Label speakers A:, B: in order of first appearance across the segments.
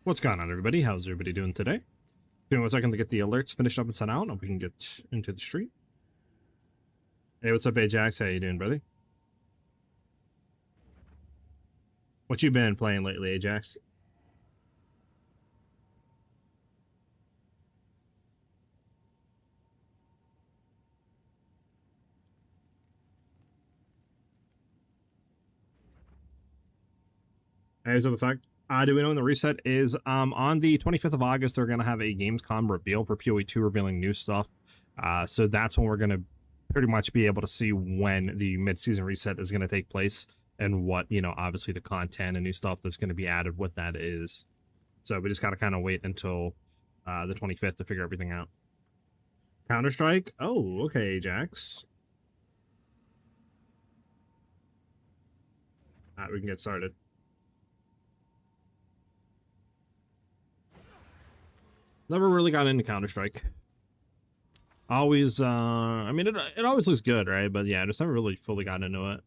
A: What's going on, everybody? How's everybody doing today? Give me 1 second to get the alerts finished up and sent out, and we can get into the stream. Hey, what's up, Ajax? How you doing, brother? What you been playing lately, Ajax? Hey, what's up, Effect? Do we know when the reset is? On the 25th of August, they're going to have a Gamescom reveal for PoE 2, revealing new stuff. So that's when we're going to pretty much be able to see when the mid-season reset is going to take place and what, you know, obviously the content and new stuff that's going to be added, what that is. So we just got to kind of wait until the 25th to figure everything out. Counter-Strike? Oh, okay, Jax. We can get started. Never really got into Counter-Strike. Always, I mean, it always looks good, right? But yeah, I just never really fully got into it.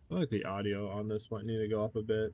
A: I feel like the audio on this might need to go up a bit.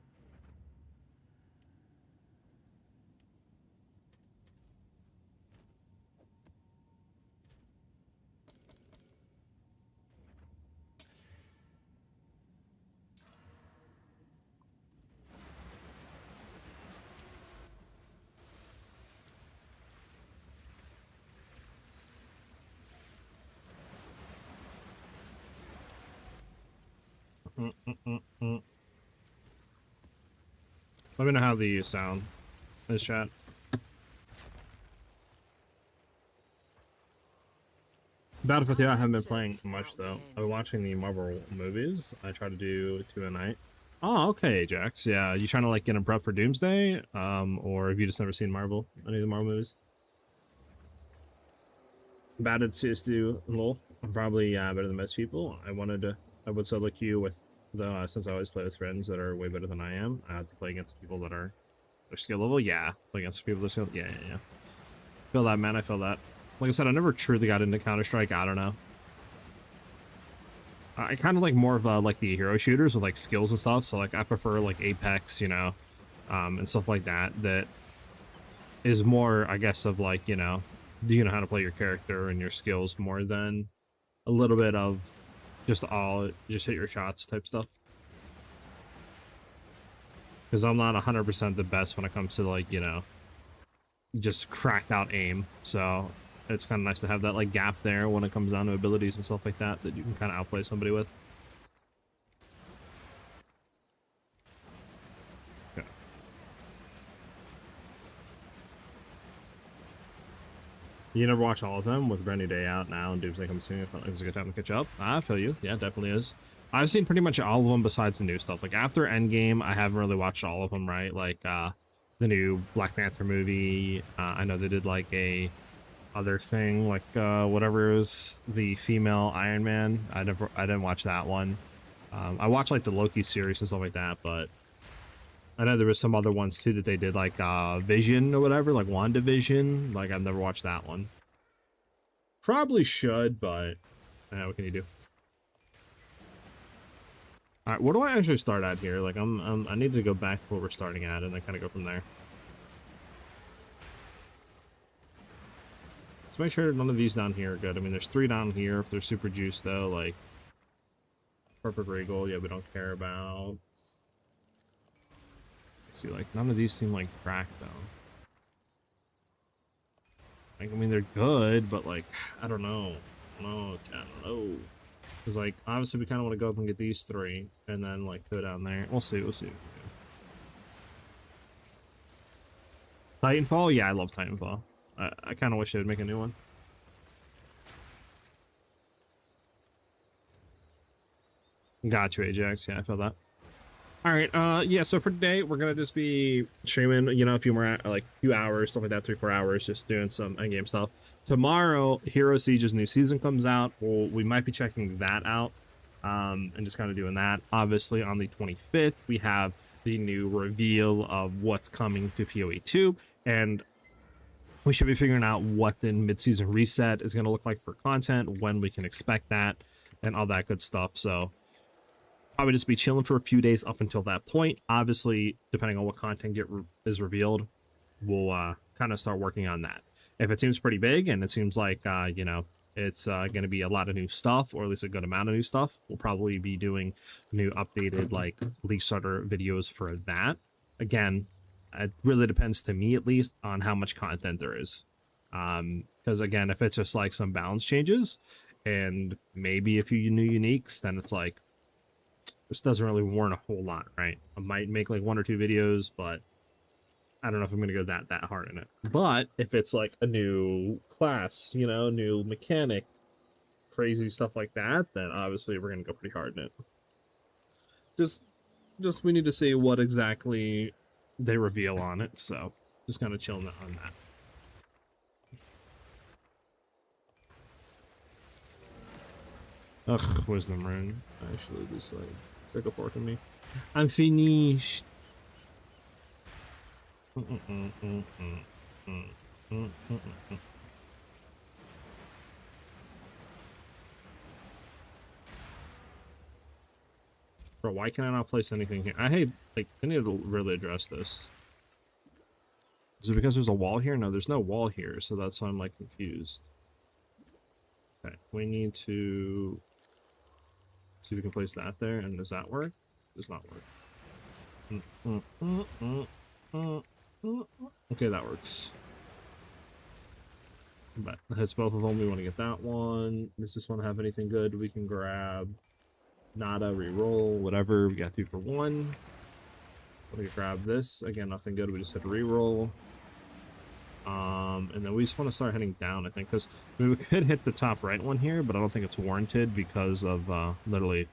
A: Let me know how these sound in this chat. Battlefield 2, I haven't been playing much though. I've been watching the Marvel movies. I try to do 2 a night. Oh, okay, Jax. Yeah, you trying to like get a prep for Doomsday? Or have you just never seen Marvel? Any of the Marvel movies? Bad at CS2, lol. I'm probably better than most people. I would solo queue with the since I always play with friends that are way better than I am. I have to play against people that are their skill level. Yeah, play against people that skill. Yeah. Feel that, man. I feel that. Like I said, I never truly got into Counter-Strike. I don't know. I kind of like more of like the hero shooters with like skills and stuff. So like I prefer like Apex, you know, and stuff like that. That is more, I guess, of like, you know, do you know how to play your character and your skills more than a little bit of just hit your shots type stuff. Because I'm not 100% the best when it comes to like, you know, just cracked out aim. So it's kind of nice to have that like gap there when it comes down to abilities and stuff like that you can kind of outplay somebody with. Okay. You never watch all of them with Rainy Day out now and Doomsday comes soon. I felt like it was a good time to catch up. I feel you. Yeah, definitely is. I've seen pretty much all of them besides the new stuff. Like after Endgame, I haven't really watched all of them, right? Like the new Black Panther movie. I know they did like a other thing, like whatever it was, the female Iron Man. I didn't watch that one. I watched like the Loki series and stuff like that, but I know there was some other ones too that they did, like Vision or whatever, like WandaVision. Like I've never watched that one. Probably should, but what can you do? All right, where do I actually start at here? Like I need to go back to what we're starting at and then kind of go from there. Let's make sure none of these down here are good. I mean, there's 3 down here. If they're super juiced though, like Perfect Regal, yeah, we don't care about. See, like none of these seem like cracked though. Like, I mean, they're good, but like, I don't know. I don't know. Because like, obviously we kind of want to go up and get these 3 and then like go down there. We'll see. Titanfall? Yeah, I love Titanfall. I kind of wish they would make a new one. Got you, Ajax. Yeah, I feel that. All right. Yeah. So for today, we're gonna just be streaming. You know, a few more like few hours, stuff like that, 3-4 hours, just doing some endgame stuff. Tomorrow, Hero Siege's new season comes out. We might be checking that out, and just kind of doing that. Obviously, on the 25th, we have the new reveal of what's coming to PoE 2, and we should be figuring out what the mid-season reset is going to look like for content, when we can expect that, and all that good stuff. So probably just be chilling for a few days up until that point. Obviously, depending on what content is revealed, we'll kind of start working on that. If it seems pretty big and it seems like you know, it's going to be a lot of new stuff, or at least a good amount of new stuff, we'll probably be doing new updated like league starter videos for that. Again, it really depends, to me at least, on how much content there is. Because again, if it's just like some balance changes and maybe a few new uniques, then it's like, this doesn't really warrant a whole lot, right? I might make like 1 or 2 videos, but I don't know if I'm gonna go that hard in it. But if it's like a new class, you know, new mechanic, crazy stuff like that, then obviously we're gonna go pretty hard in it. Just we need to see what exactly they reveal on it, so just kind of chilling on that. Ugh, wisdom rune. Actually, just like took a port to me. I'm finished. Bro, why can I not place anything here? I hate, like, I need to really address this. Is it because there's a wall here? No, there's no wall here, so that's why I'm, like, confused. Okay, we need to see if we can place that there, and does that work? Does not work. Okay, that works. But it hits both of them. We want to get that one. Does this one have anything good we can grab? Nada, reroll, whatever. We got 2 for 1. We grab this. Again, nothing good. We just hit reroll. And then we just want to start heading down, I think, because I mean, we could hit the top right one here, but I don't think it's warranted because of literally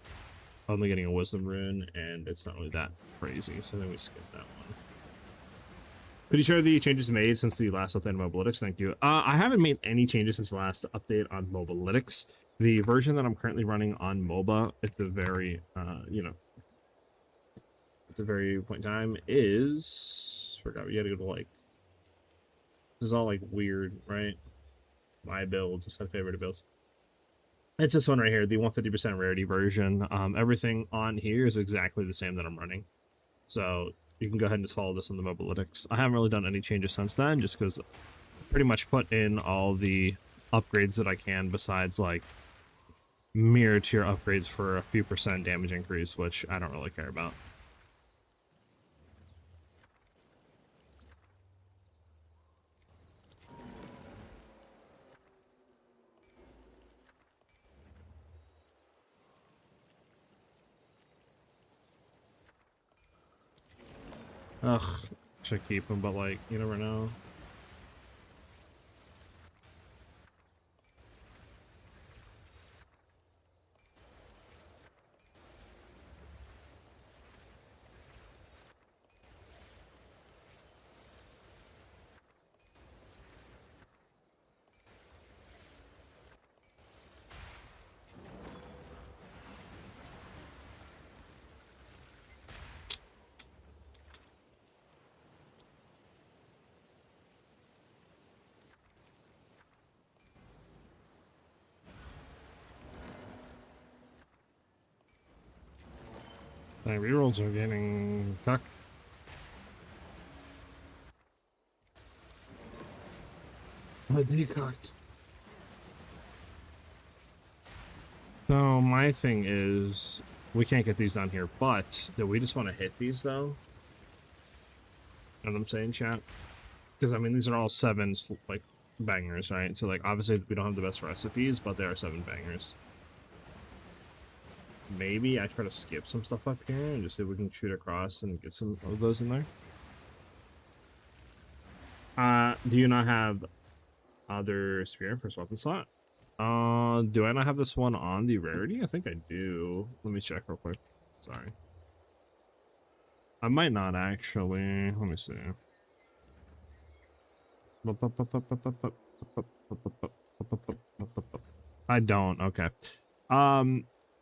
A: only getting a wisdom rune, and it's not really that crazy. So then we skip that one. Could you share the changes made since the last update on Mobalytics? Thank you. I haven't made any changes since the last update on Mobalytics. The version that I'm currently running on MOBA at the very, you know, at the very point in time is, forgot, we gotta go to like, this is all like weird, right? My build, just had favorite builds. It's this one right here, the 150% rarity version. Everything on here is exactly the same that I'm running. So you can go ahead and just follow this on the Mobalytics. I haven't really done any changes since then, just because I pretty much put in all the upgrades that I can, besides like mirror tier upgrades for a few % damage increase, which I don't really care about. Ugh, should keep him, but like, you never know. My rerolls are getting cucked. Oh, they cucked. So my thing is, we can't get these down here, but do we just want to hit these though? You know what I'm saying, chat? Because I mean, these are all 7 like bangers, right? So like, obviously we don't have the best recipes, but there are 7 bangers. Maybe I try to skip some stuff up here and just see if we can shoot across and get some of those in there. Do you not have other spear first weapon slot? Do I not have this one on the rarity? I think I do. Let me check real quick. Sorry. I might not actually. Let me see. I don't. Okay.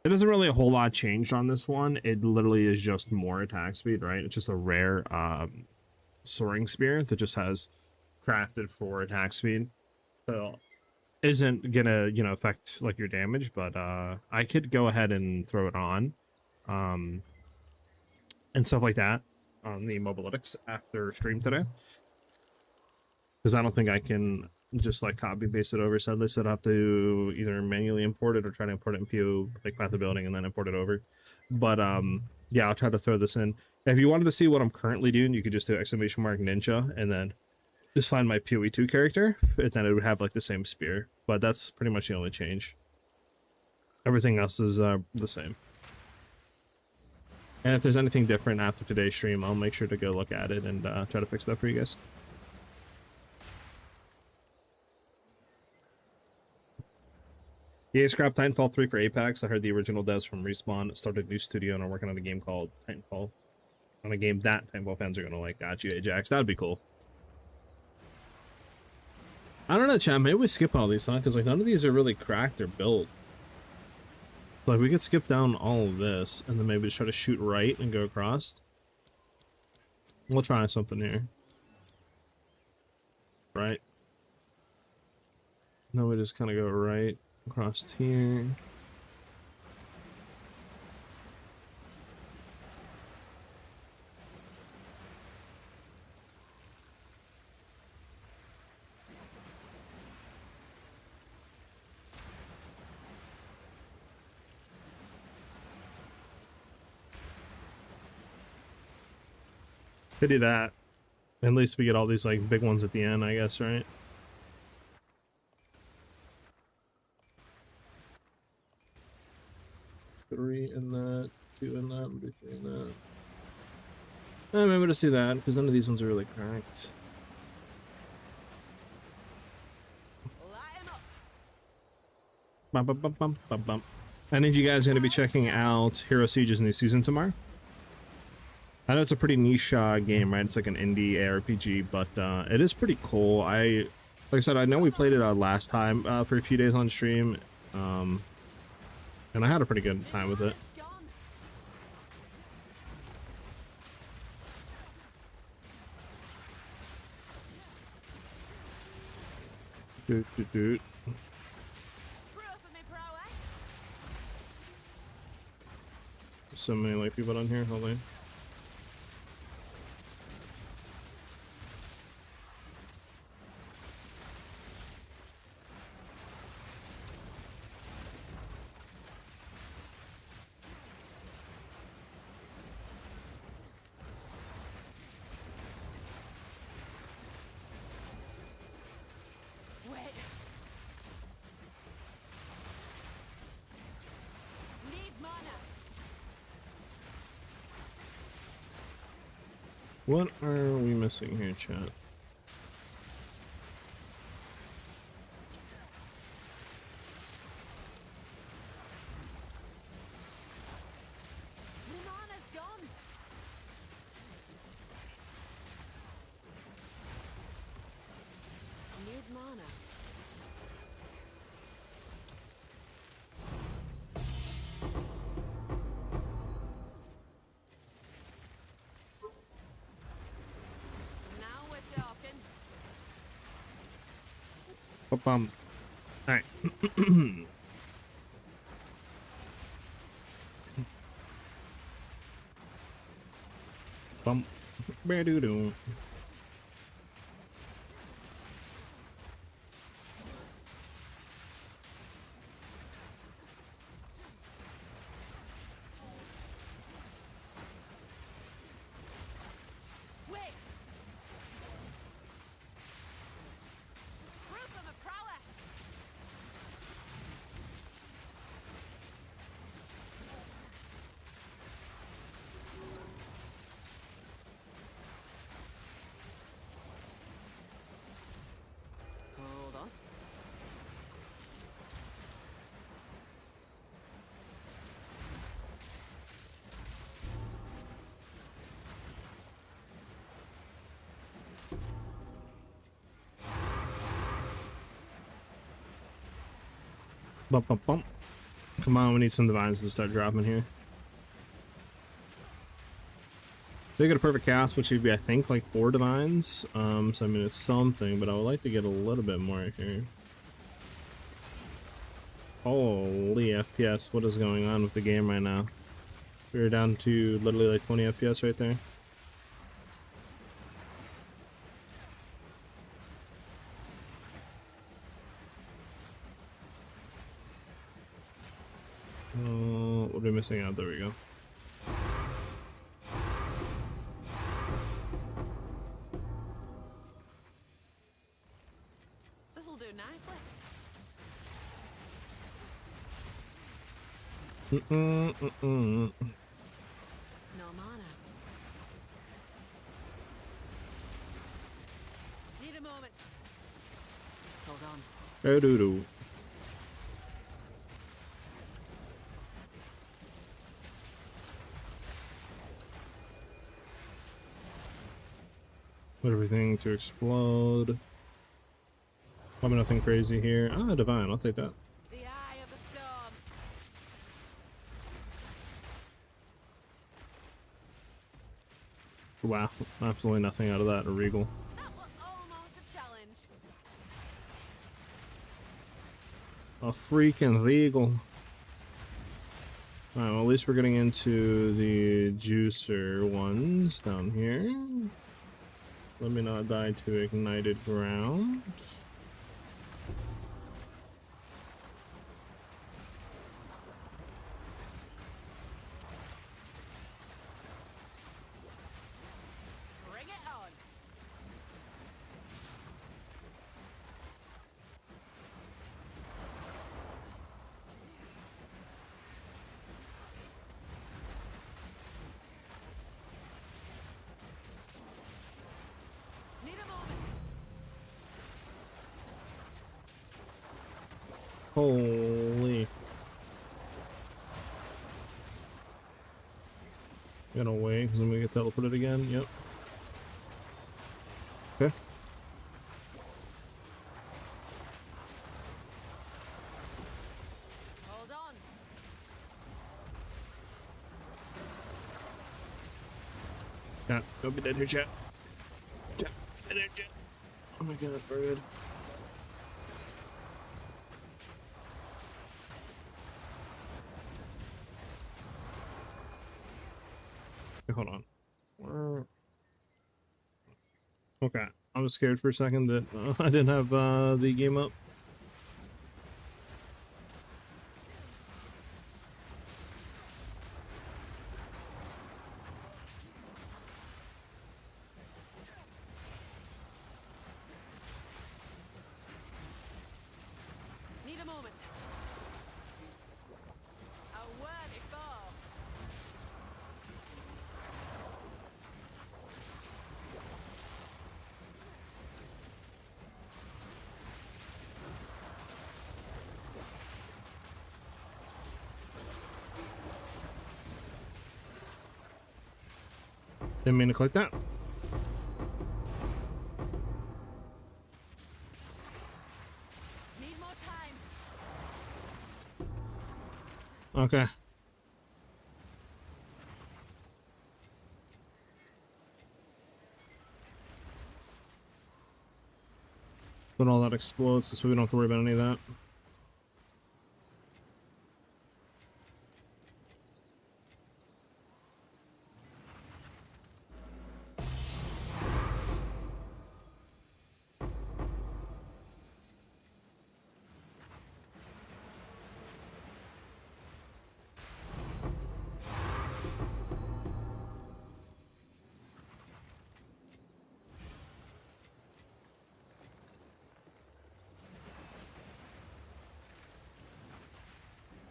A: It doesn't really a whole lot changed on this one. It literally is just more attack speed, right? It's just a rare soaring spear that just has crafted for attack speed, so isn't gonna, you know, affect like your damage. But I could go ahead and throw it on, um, and stuff like that on the mobalytics after stream today, because I don't think I can just like copy paste it over. Sadly, so I'd have to either manually import it or try to import it in PO, like path of building, and then import it over. But yeah, I'll try to throw this in. If you wanted to see what I'm currently doing, you could just do !ninja and then just find my PoE 2 character, and then it would have like the same spear. But that's pretty much the only change. Everything else is the same. And if there's anything different after today's stream, I'll make sure to go look at it and try to fix that for you guys. EA scrapped Titanfall 3 for Apex. I heard the original devs from Respawn started a new studio and are working on a game called Titanfall. On a game that Titanfall fans are going to like. Got you, Ajax. That'd be cool. I don't know, chat. Maybe we skip all these, huh? Because like none of these are really cracked or built. Like we could skip down all of this and then maybe just try to shoot right and go across. We'll try something here. Right. Now we just kind of go right across here. Pity that. At least we get all these like big ones at the end, I guess, right? Three in that, two in that, maybe three in that. Maybe to see that, because none of these ones are really cracked. Bum, bum, bum, bum, bum, bum. Any of you guys are going to be checking out Hero Siege's new season tomorrow? I know it's a pretty niche game, right? It's like an indie ARPG, but it is pretty cool. Like I said, I know we played it last time for a few days on stream, and I had a pretty good time with it. Doot, doot, doot. So many like people on here, hold on. What are we missing here, chat? All right. Bump. Ba-doo-doo. Bump, bump, bump. Come on, we need some divines to start dropping here. They get a perfect cast, which would be, I think, like 4 divines. So I mean, it's something, but I would like to get a little bit more here. Holy FPS, what is going on with the game right now? We're down to literally like 20 FPS right there. What are we missing out? There we go.
B: This'll do nicely. No mana. Need a moment. Hold on.
A: Oh, doo doo. Want everything to explode. Probably nothing crazy here. Ah, divine. I'll take that.
B: The eye of the storm.
A: Wow, absolutely nothing out of that. A regal.
B: That was almost a challenge.
A: A freaking regal. Alright, well, at least we're getting into the juicer ones down here. Let me not die to ignited ground.
B: Bring it on. Need a moment.
A: Holy. Gonna wait because I'm gonna get teleported again. Yep. Okay.
B: Hold on.
A: Chat, don't be dead here, chat. Chat, dead here, chat. Oh my god, bird. Okay, hold on. Okay, I was scared for a second that I didn't have the game up.
B: Need a moment. A worthy foe.
A: Didn't mean to click that.
B: Need more time.
A: Okay. But all that explodes so we don't have to worry about any of that.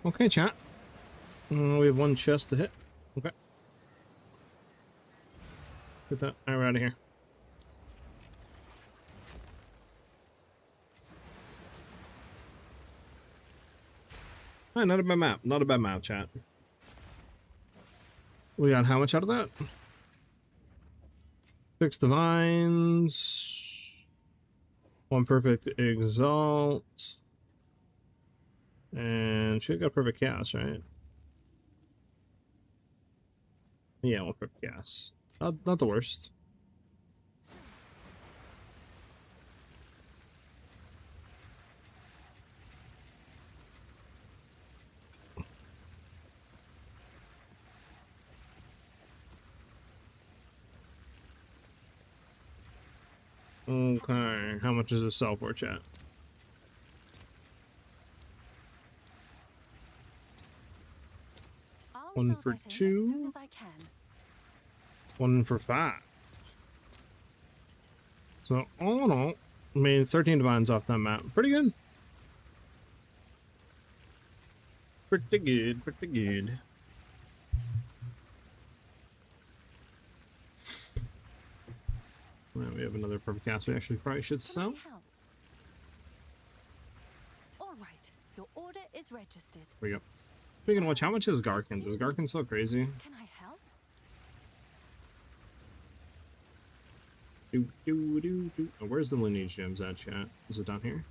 A: Okay, chat. We have one chest to hit. Okay. Get that. Alright, we're out of here. Alright, not a bad map. Not a bad map, chat. We got how much out of that? 6 divines. 1 perfect exalt. And should got perfect cast, right? Yeah, 1 perfect cast. Not the worst. Okay, how much does this sell for, chat?
B: I'll
A: One
B: fill
A: for
B: that in as soon
A: 2,
B: as I can.
A: 1 for 5. So all in all, I mean 13 divines off that map. Pretty good. Pretty good, pretty good. Well, we have another perfect cast we actually probably should
B: Can
A: sell.
B: I help? All right, your order is registered.
A: Here we go. Speaking of which, how much is Garkins? Is Garkins so crazy?
B: Can I help?
A: Oh, where's the lineage gems at, chat? Is it down here?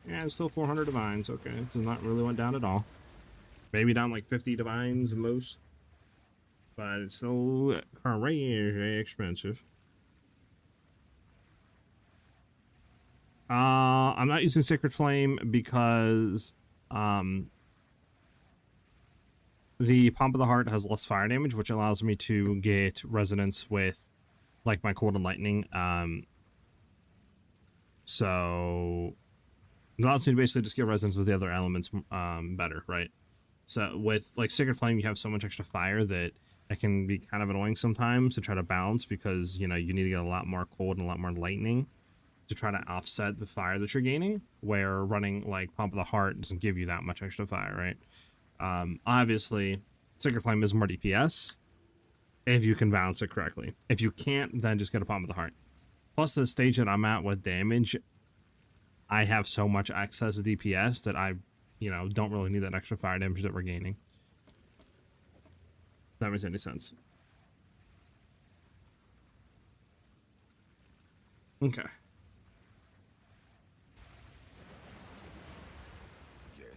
A: Yeah, it's still 400 divines. Okay, it's not really went down at all. Maybe down like 50 divines most. But it's still crazy expensive. I'm not using Sacred Flame because the Pomp of the Heart has less fire damage, which allows me to get resonance with like my Cold and Lightning. So it allows me to basically just get resonance with the other elements better, right? So with like Sacred Flame, you have so much extra fire that it can be kind of annoying sometimes to try to balance, because you know you need to get a lot more cold and a lot more lightning to try to offset the fire that you're gaining, where running like Pomp of the Heart doesn't give you that much extra fire, right? Obviously Sacred Flame is more DPS if you can balance it correctly. If you can't, then just get a Pomp of the Heart. Plus the stage that I'm at with damage, I have so much excess DPS that I, you know, don't really need that extra fire damage that we're gaining. If that makes any sense. Okay.
C: Yes.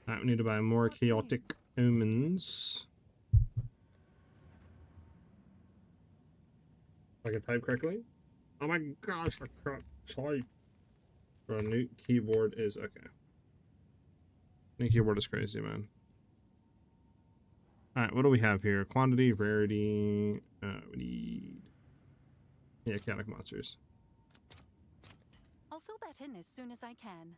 A: Alright, we need to buy more chaotic omens. If I can type correctly. Oh my gosh, I can't type. Bro, new keyboard is okay. New keyboard is crazy, man. Alright, what do we have here? Quantity, rarity. We need. Yeah, chaotic monsters.
B: I'll fill that in as soon as I can.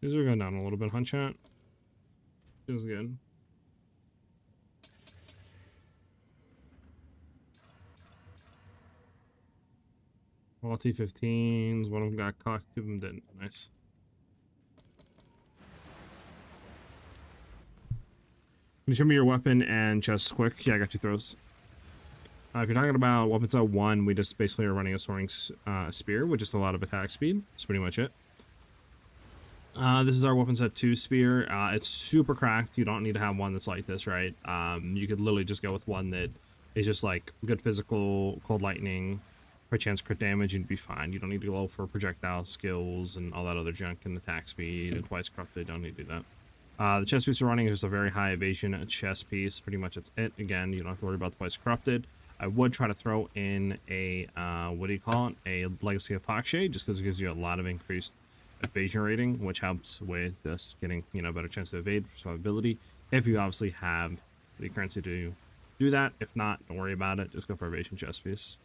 A: These are going down a little bit, huh, chat? Feels good. All T15s. One of them got cocked, two of them didn't. Nice. Can you show me your weapon and chest quick? Yeah, I got 2 throws. If you're talking about weapon set 1, we just basically are running a soaring spear with just a lot of attack speed. That's pretty much it. This is our weapon set 2 spear. It's super cracked. You don't need to have one that's like this, right? You could literally just go with one that is just like good physical, cold lightning, perchance crit damage, and you'd be fine. You don't need to go for projectile skills and all that other junk and attack speed and twice corrupted. Don't need to do that. The chest piece we're running is just a very high evasion chest piece. Pretty much that's it. Again, you don't have to worry about the twice corrupted. I would try to throw in a, what do you call it? A Legacy of Foxshade, just because it gives you a lot of increased evasion rating, which helps with this getting, you know, better chance to evade survivability. If you obviously have the currency to do that. If not, don't worry about it. Just go for evasion chest piece.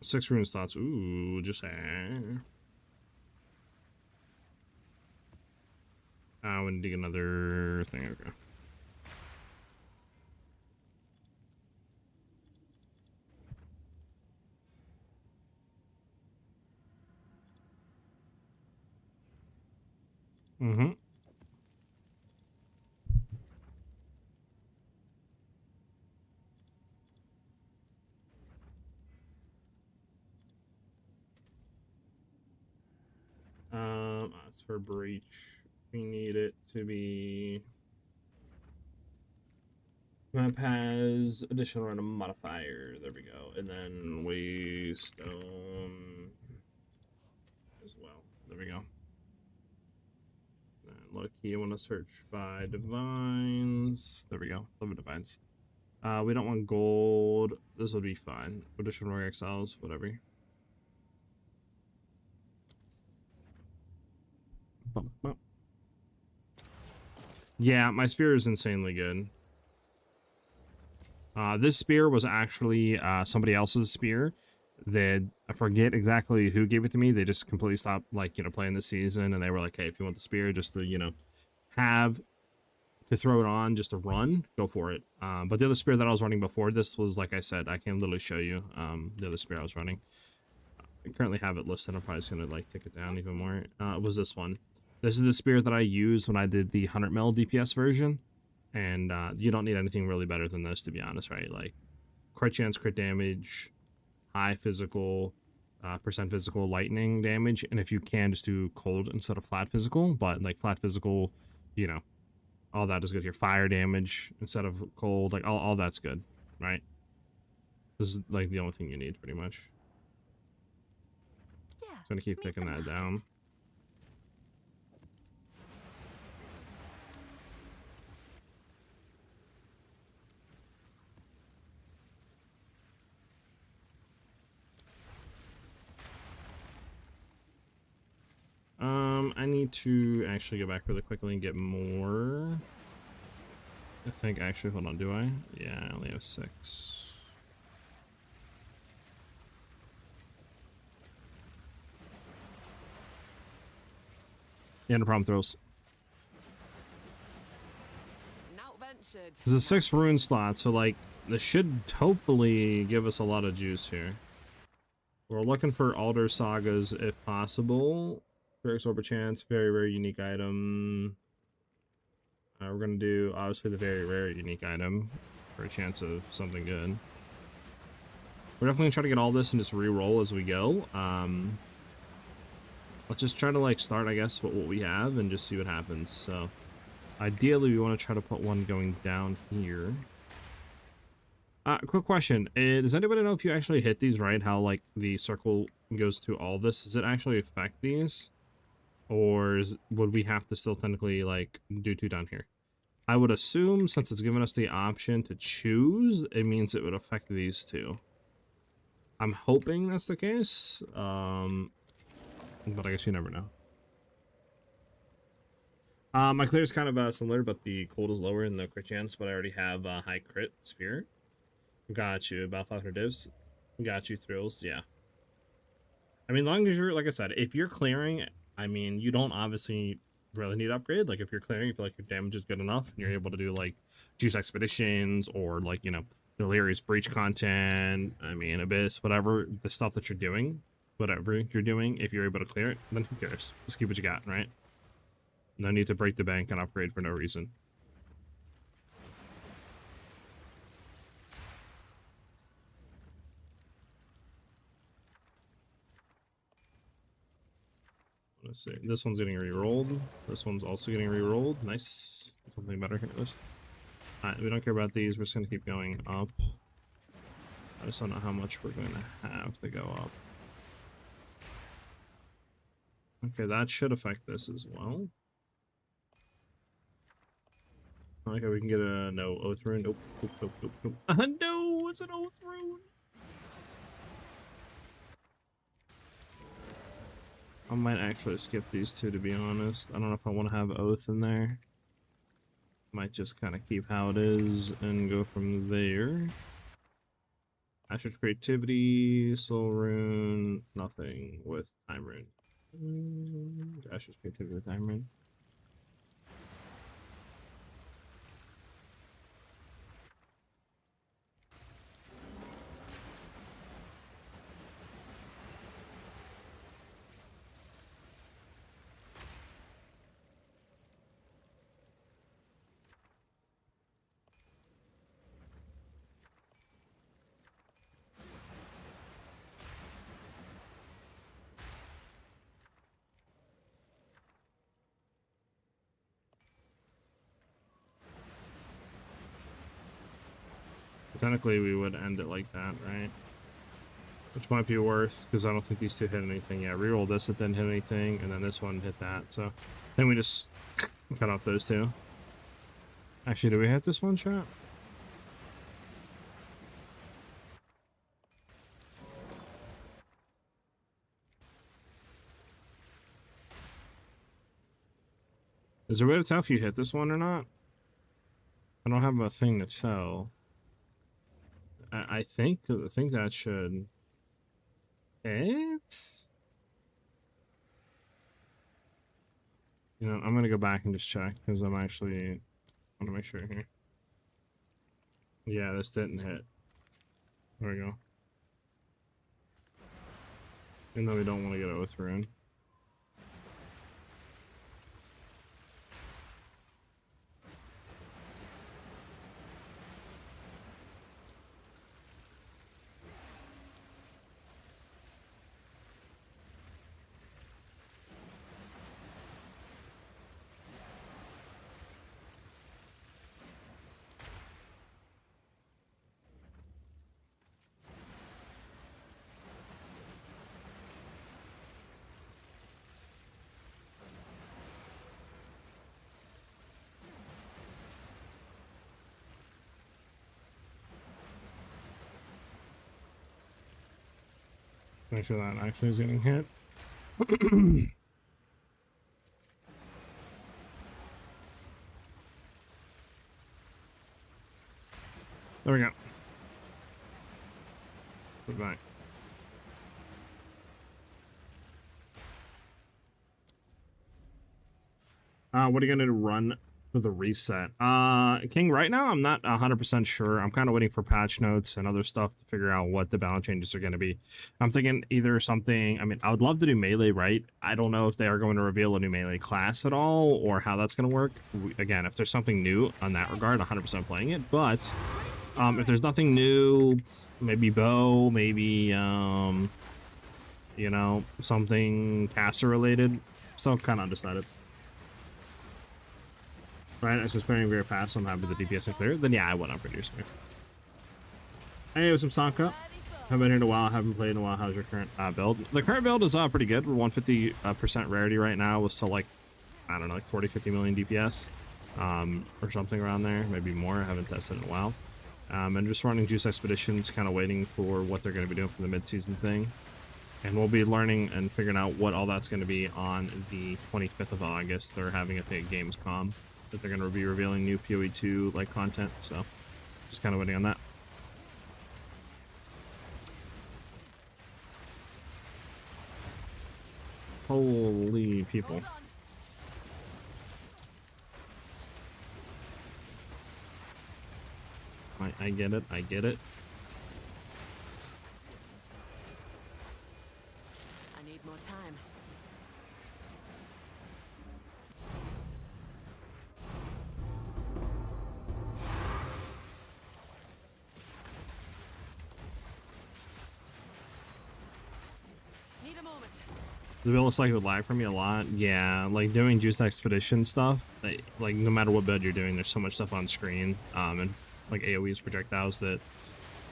A: Six rune slots. Ooh, just I want to dig another thing. Okay. Mm-hmm. stats for breach. We need it to be. Map has additional random modifier. There we go. And then Waystone as well. There we go. And low-key, I want to search by divines. There we go. 11 divines. We don't want gold. This would be fine. Additional rare exiles, whatever. Yeah, my spear is insanely good. This spear was actually somebody else's spear. That I forget exactly who gave it to me. They just completely stopped, like, you know, playing the season, and they were like, "Hey, if you want the spear, just to, you know, have to throw it on, just to run, go for it." But the other spear that I was running before this was, like I said, I can literally show you the other spear I was running. I currently have it listed. I'm probably just gonna like take it down even more. It was this one. This is the spear that I used when I did the 100 mil DPS version. And you don't need anything really better than this, to be honest, right? Like, crit chance, crit damage, high physical, percent physical, lightning damage, and if you can, just do cold instead of flat physical. But, like, flat physical, you know, all that is good here. Fire damage instead of cold, like, all that's good, right? This is, like, the only thing you need, pretty much.
B: Yeah,
A: Just gonna keep picking that down. I need to actually go back really quickly and get more. I think, actually, hold on, do I? Yeah, I only have 6. Yeah, no problem, throws. There's a 6 rune slot, so, like, this should hopefully give us a lot of juice here. We're looking for Alder Sagas if possible. Very Orbit Chance, very rare unique item. We're gonna do, obviously, the very rare unique item for a chance of something good. We're definitely gonna try to get all this and just re-roll as we go. Let's just try to, like, start, I guess, what we have and just see what happens. So, ideally, we want to try to put one going down here. Quick question. Does anybody know if you actually hit these right, how, like, the circle goes to all this? Does it actually affect these? Or would we have to still technically, like, do 2 down here? I would assume, since it's given us the option to choose, it means it would affect these 2. I'm hoping that's the case. But I guess you never know. My clear is kind of similar, but the cold is lower in the crit chance, but I already have a high crit spear. Got you. About 500 divs. Got you, thrills. Yeah. I mean, long as you're, like I said, if you're clearing, I mean, you don't obviously really need to upgrade. Like, if you're clearing, you feel like your damage is good enough, and you're able to do, like, Juice Expeditions, or, like, you know, Delirious Breach content, I mean, Abyss, whatever, the stuff that you're doing, whatever you're doing, if you're able to clear it, then who cares? Just keep what you got, right? No need to break the bank and upgrade for no reason. Let's see. This one's getting re-rolled. This one's also getting re-rolled. Nice. Something better here. Alright, we don't care about these. We're just going to keep going up. I just don't know how much we're going to have to go up. Okay, that should affect this as well. Okay, we can get a no oath rune. Nope. Nope. No, it's an oath rune. I might actually skip these 2, to be honest. I don't know if I want to have oath in there. Might just kind of keep how it is and go from there. Asher's Creativity, Soul Rune, nothing with Time Rune. Asher's Creativity with Time Rune. technically we would end it like that, right? Which might be worth, because I don't think these two hit anything. Yeah, reroll this, it didn't hit anything, and then this one hit that. So then we just cut off those two. Actually, do we hit this one shot? Is there a way to tell if you hit this one or not? I don't have a thing to tell. I think that should hit. You know, I'm gonna go back and just check because I'm actually want to make sure here. Yeah, this didn't hit. There we go. Even though we don't want to get it with rune. Make sure that actually is getting hit. There we go. Put it back. What are you gonna run for the reset? King, right now I'm not 100% sure. I'm kind of waiting for patch notes and other stuff to figure out what the balance changes are going to be. I'm thinking either something, I mean, I would love to do melee, right? I don't know if they are going to reveal a new melee class at all or how that's going to work. Again, if there's something new on that regard, 100% playing it. But if there's nothing new, maybe bow, maybe, you know, something caster related. So kind of undecided. Right, I was preparing very fast, so I'm happy the DPS are clear. Then yeah, I went on producer. Hey, what's up, Sanka? Haven't been here in a while, haven't played in a while. How's your current build? The current build is pretty good. We're 150% rarity right now with still like, I don't know, like 40-50 million DPS. Or something around there, maybe more. I haven't tested in a while. And just running Juice Expeditions, kind of waiting for what they're going to be doing for the mid-season thing. And we'll be learning and figuring out what all that's going to be on the 25th of August. They're having a thing at Gamescom that they're going to be revealing new PoE 2 like content, so just kind of waiting on that. Holy people. I get it, I get it.
C: I need more time. Need a moment.
A: The build looks like it would lag for me a lot. Yeah, like doing Juice Expedition stuff, like no matter what build you're doing, there's so much stuff on screen, and like AoE's projectiles that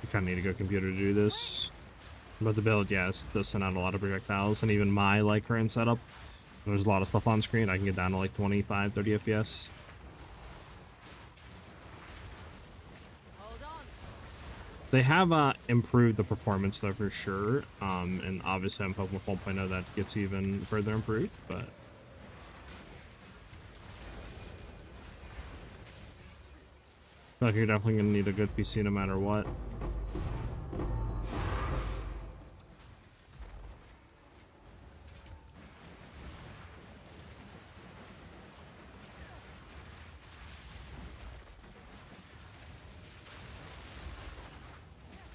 A: you kind of need a good computer to do this. But the build, yes, does send out a lot of projectiles, and even my like current setup, there's a lot of stuff on screen. I can get down to like 25, 30 FPS.
C: Hold on.
A: They have improved the performance though for sure, and obviously I'm hoping with 1.0 that gets even further improved, but I feel like you're definitely gonna need a good PC no matter what.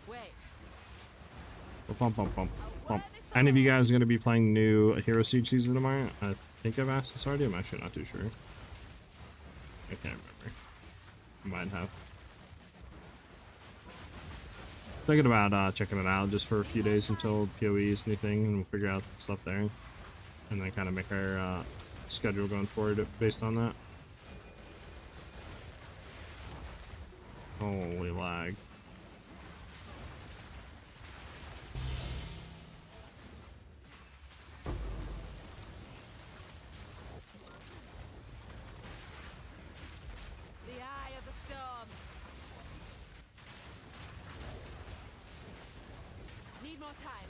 C: Wait.
A: Bump, bump, bump, bump. Any of you guys going to be playing new Hero Siege season tomorrow? I think I've asked this already. I'm actually not too sure. I can't remember. I might have. Thinking about checking it out just for a few days until PoE is anything, and we'll figure out stuff there, and then kind of make our schedule going forward based on that. Holy lag.
C: time.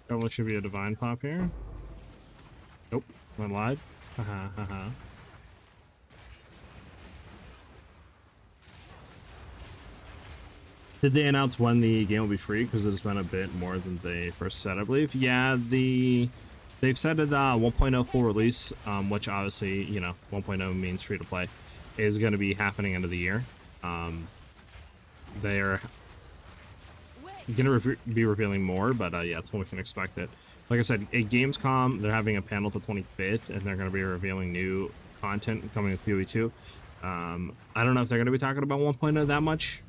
A: Probably should be a divine pop here. Nope, I lied. Haha, haha. Did they announce when the game will be free? Because it's been a bit more than they first said, I believe. Yeah, they've said that 1.0 full release, which obviously, you know, 1.0 means free to play, is going to be happening end of the year. They're going to be revealing more, but yeah, that's when we can expect it. Like I said, at Gamescom, they're having a panel the 25th, and they're going to be revealing new content coming with PoE 2. I don't know if they're going to be talking about 1.0 that much,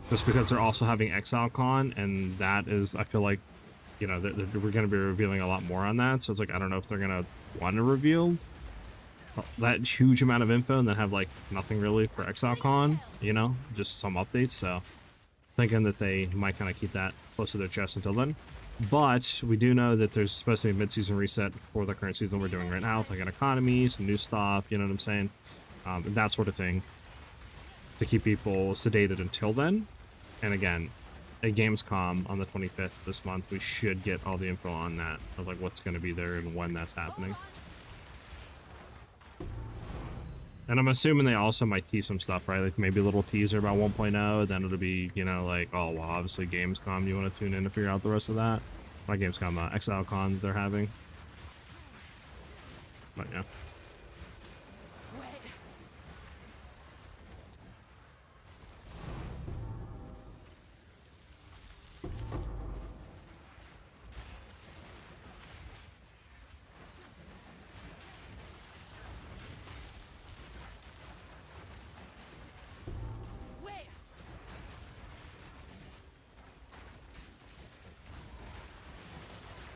A: just because they're also having Exile Con, and that is, I feel like, you know, we're going to be revealing a lot more on that. So it's like, I don't know if they're going to want to reveal that huge amount of info and then have like nothing really for Exile Con, you know, just some updates. So thinking that they might kind of keep that close to their chest until then. But we do know that there's supposed to be a mid-season reset for the current season we're doing right now, with like an economy, some new stuff, you know what I'm saying? And that sort of thing to keep people sedated until then. And again, at Gamescom on the 25th this month, we should get all the info on that, of like what's going to be there and when that's happening. And I'm assuming they also might tease some stuff, right? Like maybe a little teaser about 1.0, then it'll be, you know, like, oh, well, obviously Gamescom, you want to tune in to figure out the rest of that. Not Gamescom, ExileCon they're having. But yeah.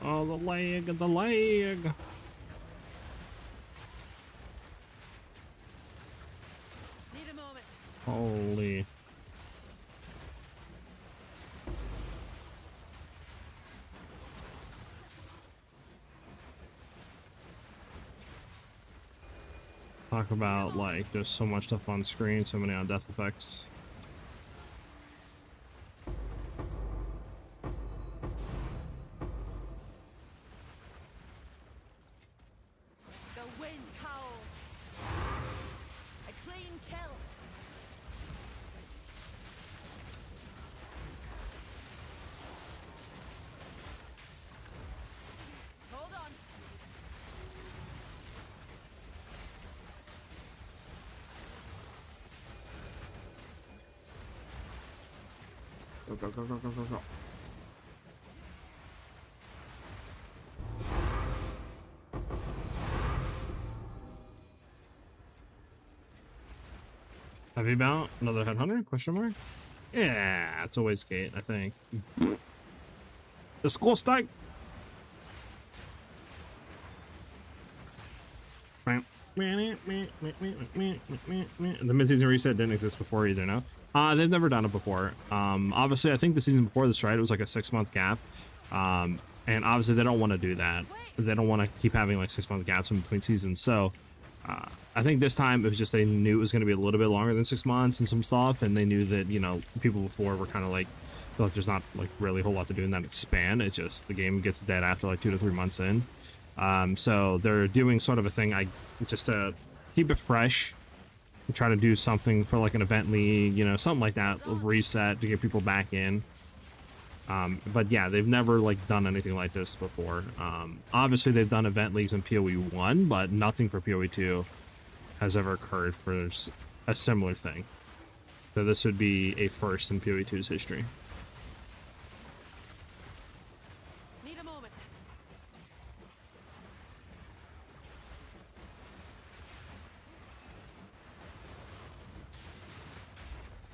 A: Oh, the lag, the lag.
C: Need a moment.
A: Holy. Talk about, like, there's so much stuff on screen, so many on death effects. Go, go, go, go, go, go. Heavy mount, another headhunter? Question mark? Yeah, it's a waste gate, I think. The school strike. The mid-season reset didn't exist before either, no? They've never done it before. Obviously, I think the season before this, right, it was like a 6-month gap. And obviously, they don't want to do that. They don't want to keep having like 6-month gaps in between seasons. So, I think this time it was just they knew it was going to be a little bit longer than 6 months and some stuff. And they knew that, you know, people before were kind of like, feel like there's not like really a whole lot to do in that span. It's just the game gets dead after like 2 to 3 months in. So they're doing sort of a thing, just to keep it fresh, and try to do something for like an event league, you know, something like that, a reset to get people back in. But yeah, they've never like done anything like this before. Obviously they've done event leagues in PoE 1, but nothing for PoE 2 has ever occurred for a similar thing. So this would be a first in PoE 2's history.
C: Need a moment.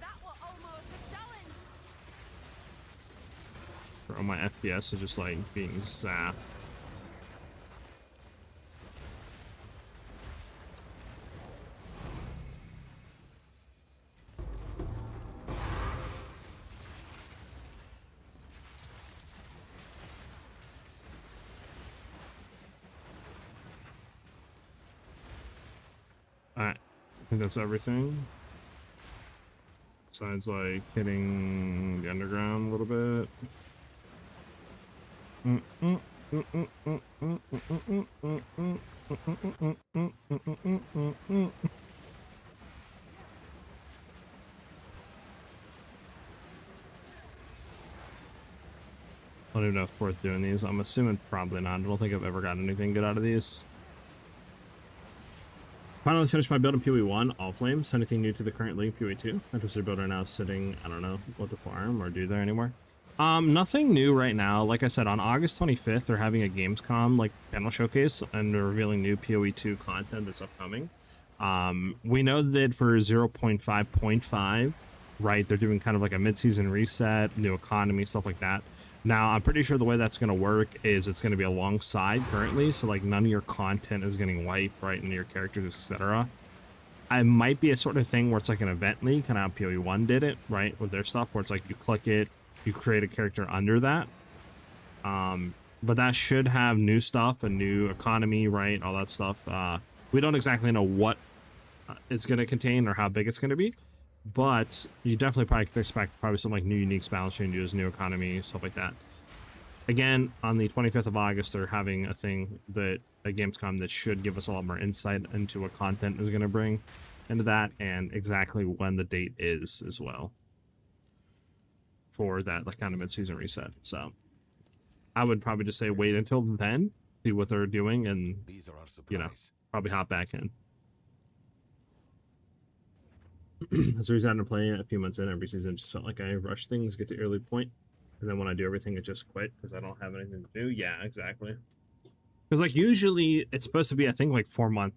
C: That was almost a challenge.
A: Bro, my FPS is just like being zapped. think that's everything. Besides, like, hitting the underground a little bit. I don't even know if it's worth doing these. I'm assuming probably not. I don't think I've ever gotten anything good out of these. Finally finished my build in PoE 1, All Flames. Anything new to the current league, PoE 2? Interested builder now sitting, I don't know what to farm or do there anymore. Nothing new right now. Like I said, on August 25th, they're having a Gamescom like panel showcase and they're revealing new PoE 2 content that's upcoming. We know that for 0.5.5, right, they're doing kind of like a mid-season reset, new economy, stuff like that. Now, I'm pretty sure the way that's going to work is it's going to be alongside currently, so like none of your content is getting wiped, right, and your characters, etc. It might be a sort of thing where it's like an event league, kind of how PoE 1 did it, right, with their stuff, where it's like you click it, you create a character under that. But that should have new stuff, a new economy, right, all that stuff. We don't exactly know what it's going to contain or how big it's going to be. But you definitely probably can expect probably some like new unique balance changes, new economy, stuff like that. Again, on the 25th of August, they're having a thing that at Gamescom that should give us a lot more insight into what content is going to bring into that and exactly when the date is as well for that like kind of mid-season reset. So I would probably just say wait until then, see what they're doing, and you know, probably hop back in. That's the reason I've been playing it a few months in. Every season just felt like I rush things, get to early point, and then when I do everything, it just quit because I don't have anything to do. Yeah, exactly. Because like usually it's supposed to be, I think, like 4-month,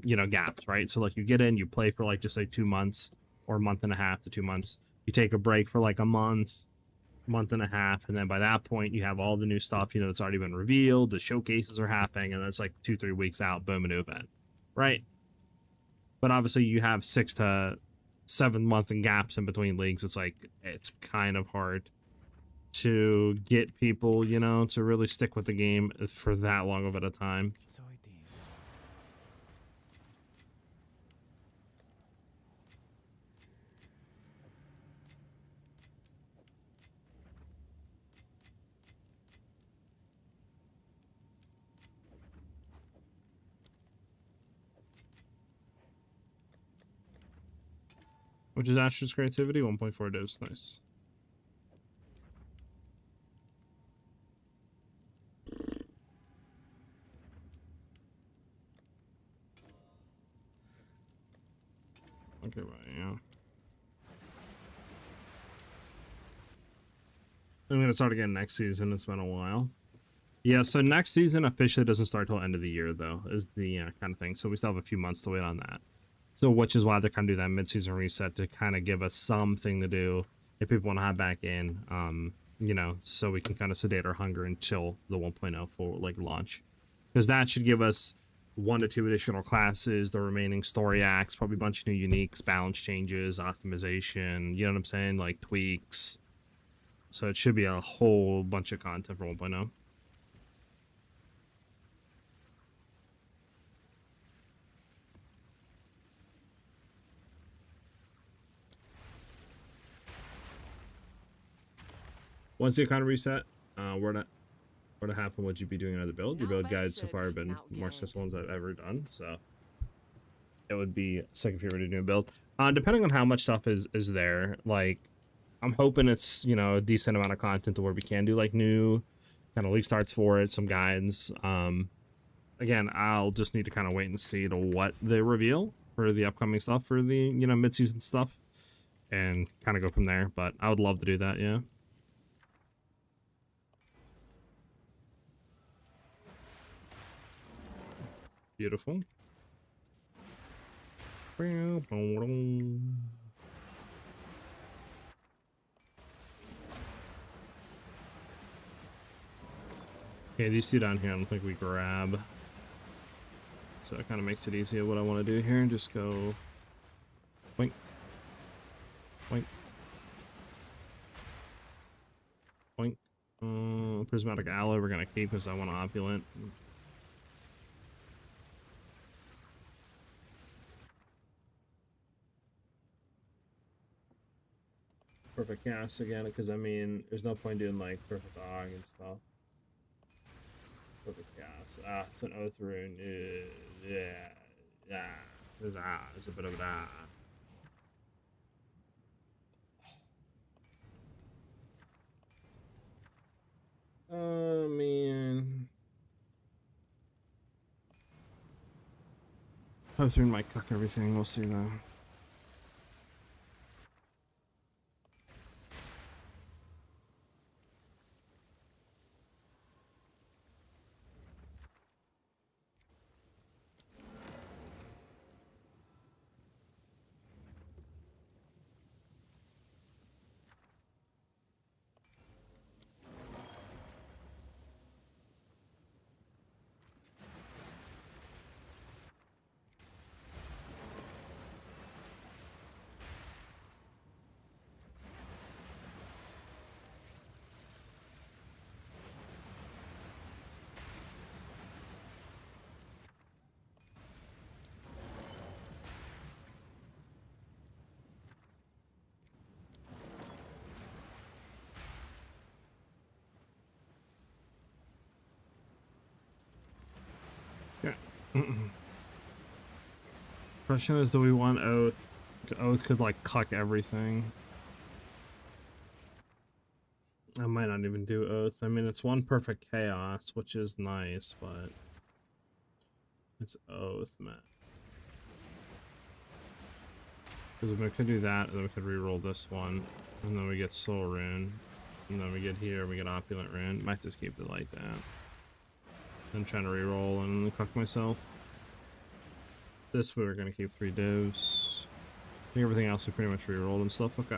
A: you know, gaps, right? So like you get in, you play for like just like 2 months or a month and a half to 2 months. You take a break for like a month and a half, and then by that point you have all the new stuff, you know, that's already been revealed. The showcases are happening, and that's like 2-3 weeks out. Boom, a new event, right? But obviously you have 6 to 7 month gaps in between leagues. It's like, it's kind of hard to get people, you know, to really stick with the game for that long of a time.
D: So it is.
A: Which is Astro's creativity, 1.4 dose, nice. Okay, right, yeah. I'm gonna start again next season. It's been a while. Yeah, so next season officially doesn't start till end of the year, though, is the kind of thing. So we still have a few months to wait on that. So which is why they're kind of do that mid-season reset to kind of give us something to do if people want to hop back in, you know, so we can kind of sedate our hunger until the 1.0 for like launch. Because that should give us 1 to 2 additional classes, the remaining story acts, probably a bunch of new uniques, balance changes, optimization, you know what I'm saying, like tweaks. So it should be a whole bunch of content for 1.0. Once the economy reset, were to happen, would you be doing another build? Your build guides so far have been more successful ones I've ever done, so it would be sick if you were to do a build. Depending on how much stuff is there, like I'm hoping it's, you know, a decent amount of content to where we can do like new kind of league starts for it, some guides. Again, I'll just need to kind of wait and see to what they reveal for the upcoming stuff for the, you know, mid-season stuff and kind of go from there. But I would love to do that, yeah. Beautiful. Okay, these two down here I don't think we grab. So it kind of makes it easy what I want to do here. Just go boink. Boink. Boink. Prismatic Aloe we're going to keep because I want Opulent. perfect cast again, because I mean, there's no point doing like perfect dog and stuff. Perfect cast. It's an oath rune. Yeah. There's a bit of an Oh man. Oath rune might cook everything. We'll see though. Yeah. Question is, do we want oath? Oath could like cuck everything. I might not even do oath. I mean, it's one perfect chaos, which is nice, but it's oath, man. Because we could do that, and then we could reroll this one, and then we get soul rune, and then we get here, we get opulent rune. Might just keep it like that. I'm trying to reroll and cuck myself. This we're gonna keep 3 divs. I think everything else we pretty much rerolled and stuff. Okay.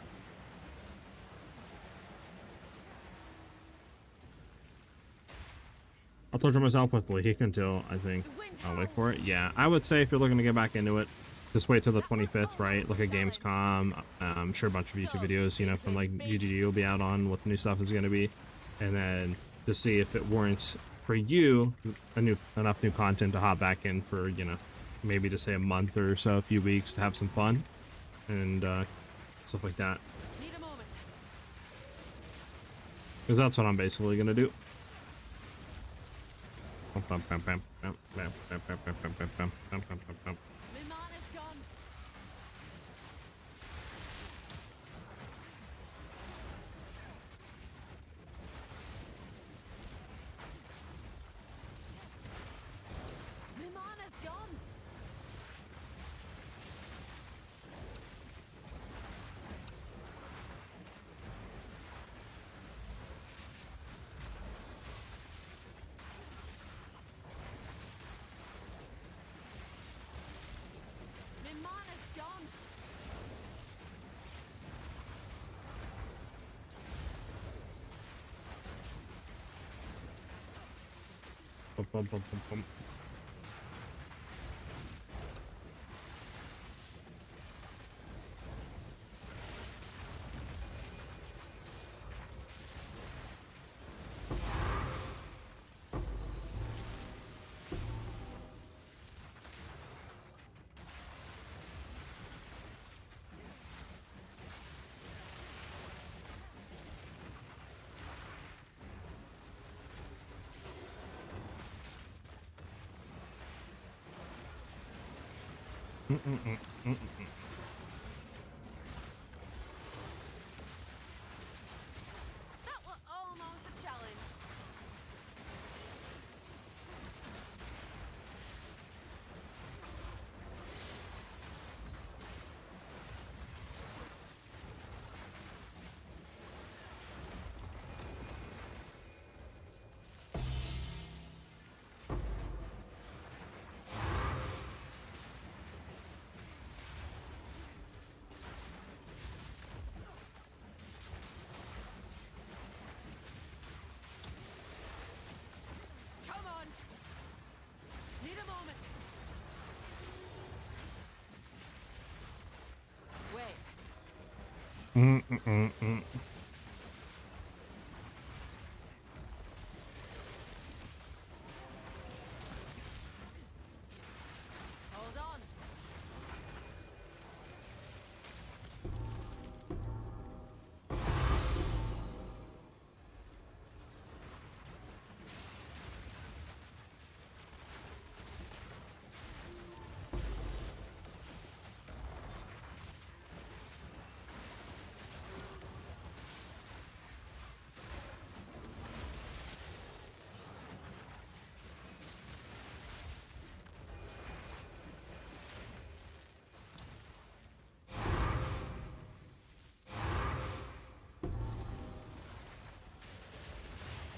A: I'll torture myself with Leak until I think I'll wait for it. Yeah, I would say if you're looking to get back into it, just wait till the 25th, right? Look at Gamescom. I'm sure a bunch of YouTube videos, you know, from like GGG will be out on what the new stuff is going to be, and then to see if it warrants for you enough new content to hop back in for, you know, maybe to say a month or so, a few weeks to have some fun and stuff like that.
C: Need a moment.
A: Because that's what I'm basically gonna do.
C: My mana's gone. My mana's gone. My mana's gone. That was almost a challenge. Come on. Need a moment. Wait. Hold on.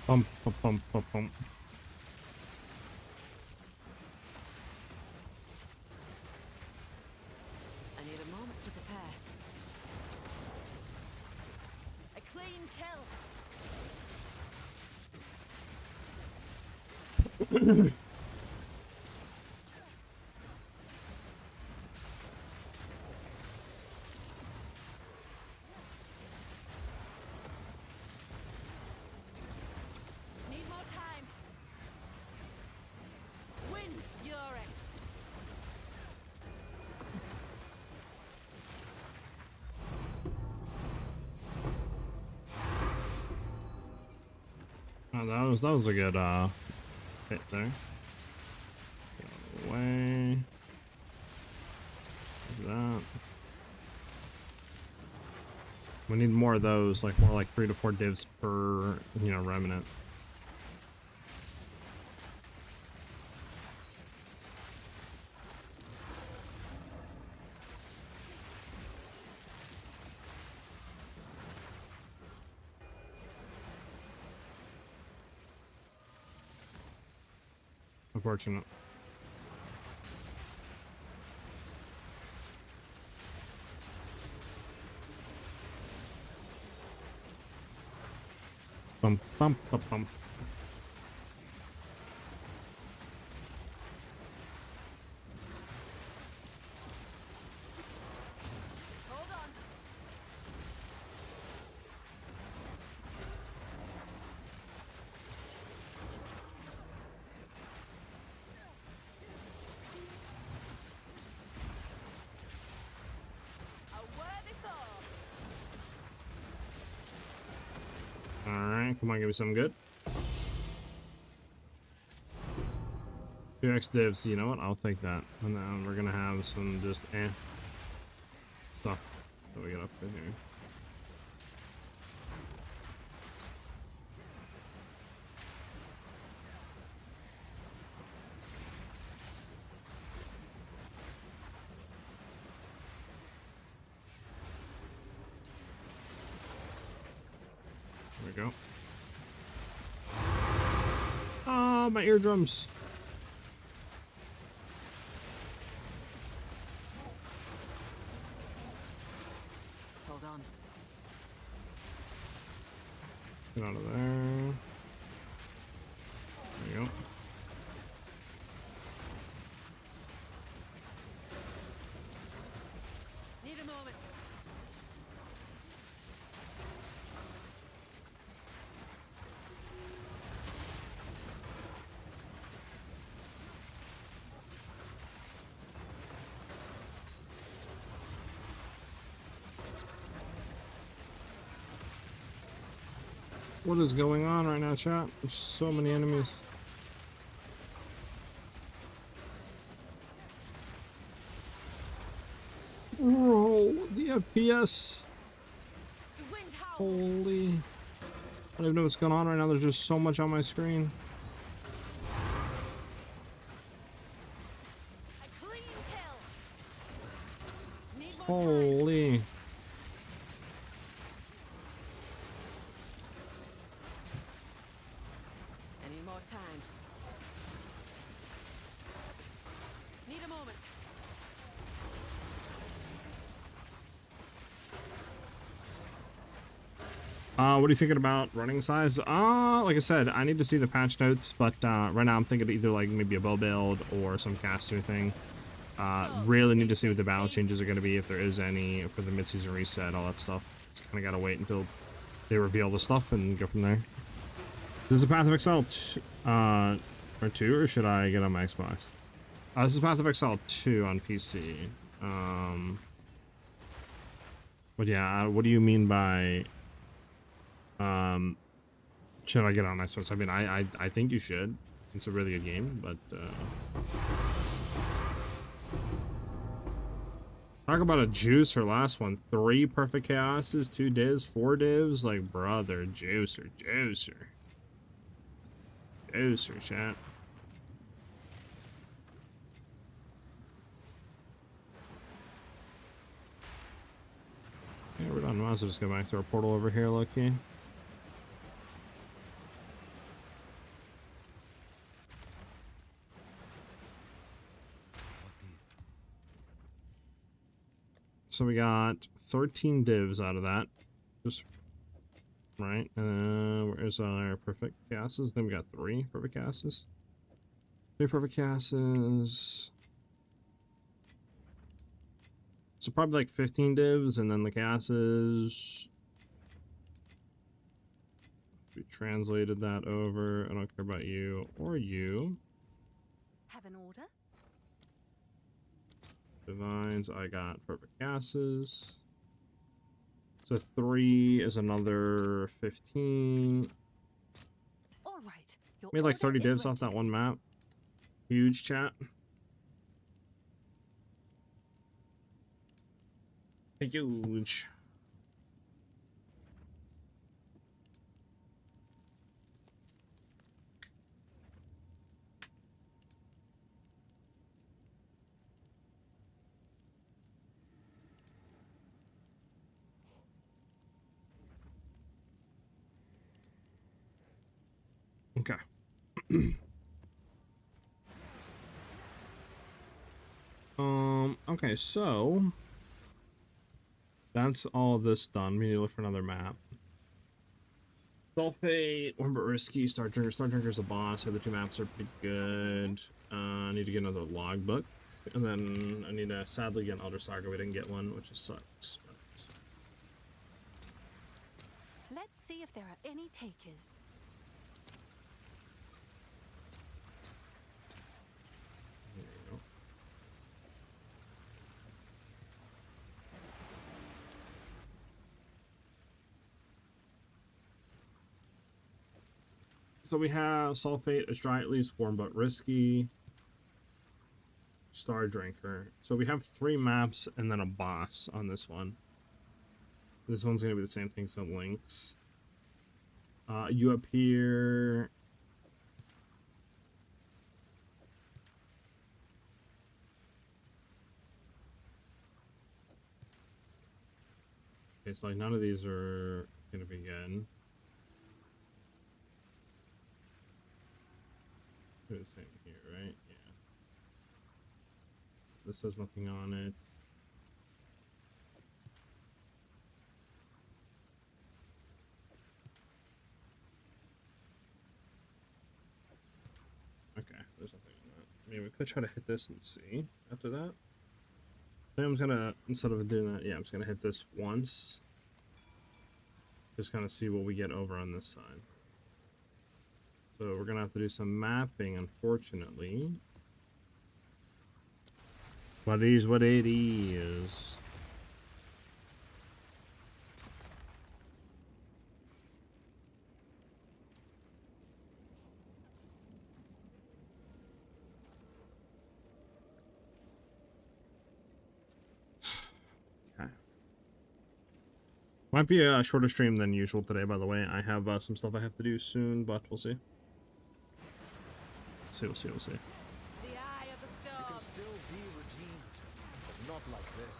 A: Pump, pump, pump, pump, pump.
C: I need a moment to prepare. A clean kill. Need more time. Wind's fury.
A: Oh, that was a good hit there. Get out of the way. Like that. We need more of those, like more like 3 to 4 divs per, you know, remnant. Unfortunate. Bump, bump, bump, bump.
C: Hold on. A worthy foe.
A: Alright, come on, give me something good. 2x divs, you know what? I'll take that. And then we're gonna have some just stuff that we get up in here. There we go. Ah, my eardrums.
C: Hold on.
A: Get out of there. There you go.
C: Need a moment.
A: What is going on right now, chat? There's so many enemies. Bro, the FPS.
C: The wind howls.
A: Holy. I don't even know what's going on right now. There's just so much on my screen.
C: A clean kill. Need more time.
A: Holy.
C: I need more time. Need a moment.
A: What are you thinking about running size? Like I said, I need to see the patch notes, but right now I'm thinking either like maybe a bow build or some caster thing. Really need to see what the battle changes are going to be, if there is any, for the mid-season reset, all that stuff. Just kind of got to wait until they reveal the stuff and go from there. This is Path of Exile or 2, or should I get on my Xbox? This is Path of Exile 2 on PC. But yeah, what do you mean by should I get on Xbox? I mean, I think you should. It's a really good game, but talk about a juicer. Last one, 3 perfect chaoses, 2 divs, 4 divs. Like, brother, juicer, chat. Yeah, we're done. Might as well just go back to our portal over here, low-key. So we got 13 divs out of that. Just right. Where's our perfect gases? Then we got 3 perfect gases. 3 perfect gases. So probably like 15 divs, and then the gases. We translated that over. I don't care about you or you.
B: Have an order?
A: Divines, I got perfect gases. So 3 is another 15.
B: All right. Your
A: Made like
B: order
A: 30
B: is
A: divs off that one
B: registered.
A: map. Huge chat. Huge. Okay. Okay, so that's all of this done. We need to look for another map. Sulfate, one but risky, Star Drinker. Star Drinker's a boss. The other 2 maps are pretty good. I need to get another logbook. And then I need to sadly get an Elder Saga. We didn't get one, which just sucks. But...
B: Let's see if there are any takers.
A: There you go. So we have Sulfate, a dry at least, warm but risky. Star Drinker. So we have 3 maps and then a boss on this one. This one's gonna be the same thing, so links. You appear. Okay, so like none of these are gonna be good. Do the same here, right? Yeah. This has nothing on it. Okay, there's nothing on that. I mean, we could try to hit this and see after that. I'm just gonna, instead of doing that, yeah, I'm just gonna hit this once. Just kind of see what we get over on this side. So we're gonna have to do some mapping, unfortunately. But it is what it is. Might be a shorter stream than usual today, by the way. I have some stuff I have to do soon, but we'll see. We'll see.
C: The eye of the storm.
D: You can still be redeemed, but not like this.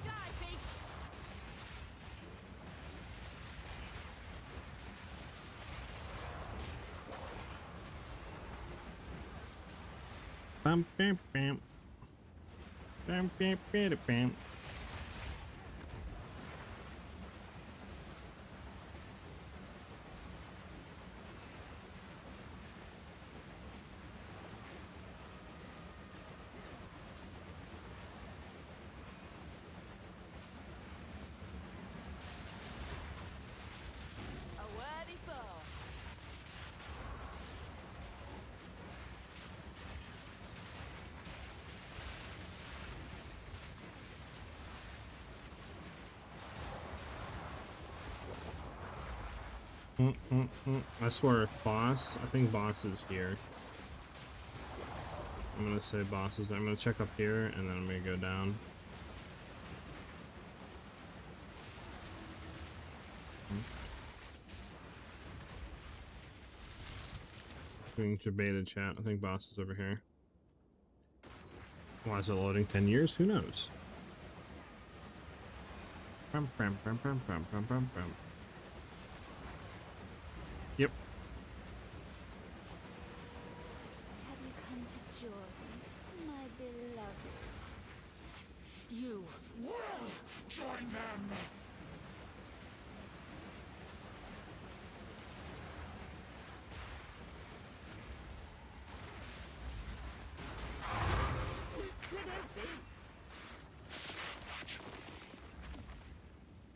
C: Die, beast.
A: Bam, bam, bam. Bam, bam, bam, bam.
C: A worthy foe.
A: I swear, boss. I think boss is here. I'm gonna say boss is there. I'm gonna check up here, and then I'm gonna go down. Doing debated chat. I think boss is over here. Why is it loading 10 years? Who knows? Yep.
C: Have you come to join, my beloved? You will join them!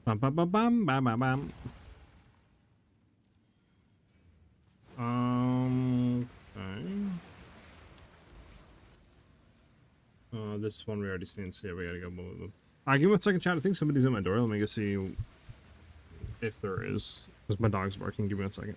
A: Bum bum bum bum bam bam bam. Okay. This one we already seen, so yeah, we gotta go move them. Give me 1 second, chat. I think somebody's at my door. Let me go see if there is. Because my dog's barking. Give me 1 second.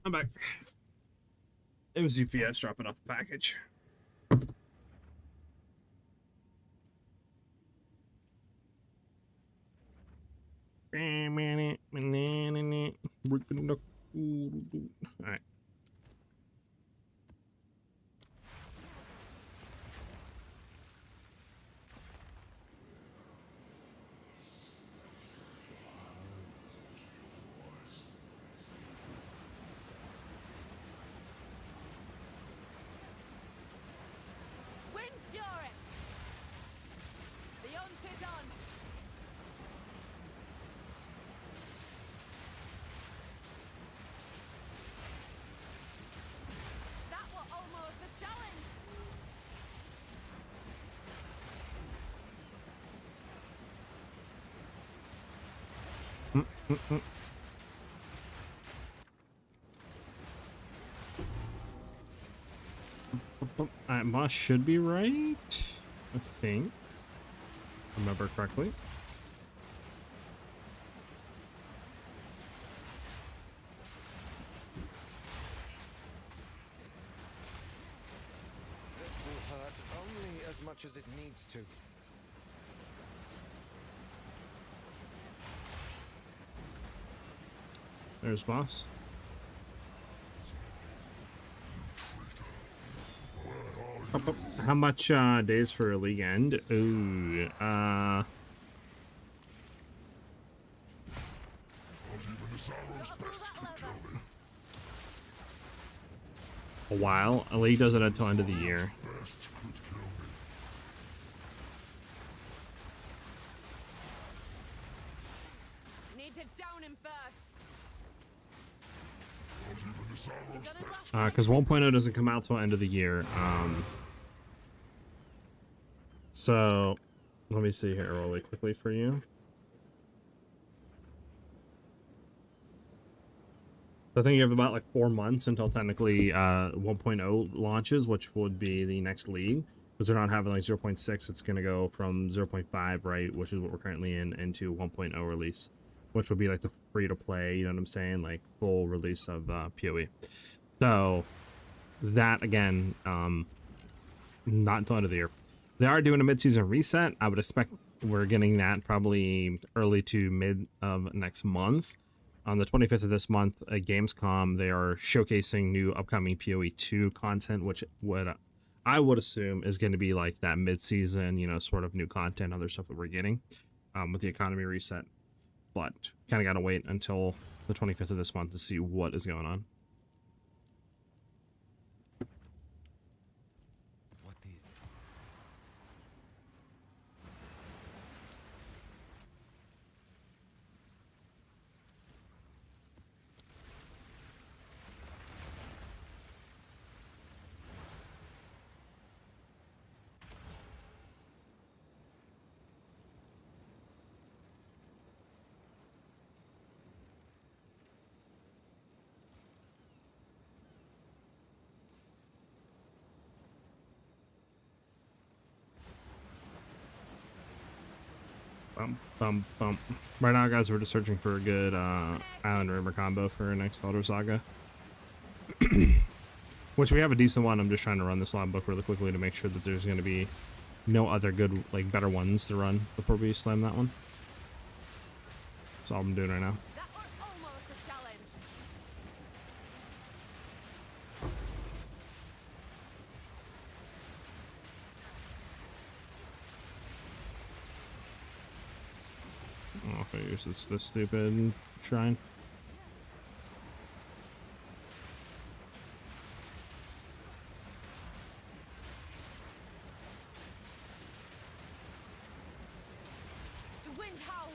A: I'm back. It was UPS dropping off the package. Alright.
C: Wind's fury. The hunt is on. That was almost a challenge.
A: Boss should be right, I think. Remember correctly.
D: This will hurt only as much as it needs to.
A: There's boss. How much days for a league end? Ooh, a while. A league does it until end of the year.
C: Need to down him first.
A: Because 1.0 doesn't come out till end of the year. So let me see here really quickly for you. I think you have about like 4 months until technically 1.0 launches, which would be the next league. Because they're not having like 0.6, it's going to go from 0.5, right, which is what we're currently in, into 1.0 release, which would be like the free to play, you know what I'm saying, like full release of PoE. So that again, not until end of the year. They are doing a mid-season reset. I would expect we're getting that probably early to mid of next month. On the 25th of this month at Gamescom, they are showcasing new upcoming PoE 2 content, which I would assume is going to be like that mid-season, you know, sort of new content, other stuff that we're getting with the economy reset. But kind of got to wait until the 25th of this month to see what is going on.
D: What the...
A: Bump. Right now, guys, we're just searching for a good Island River combo for next Elder Saga. Which we have a decent one. I'm just trying to run this log book really quickly to make sure that there's going to be no other good, like, better ones to run before we slam that one. That's all I'm doing right now.
C: That was almost a challenge.
A: Oh, if I use this stupid shrine.
C: The wind howls.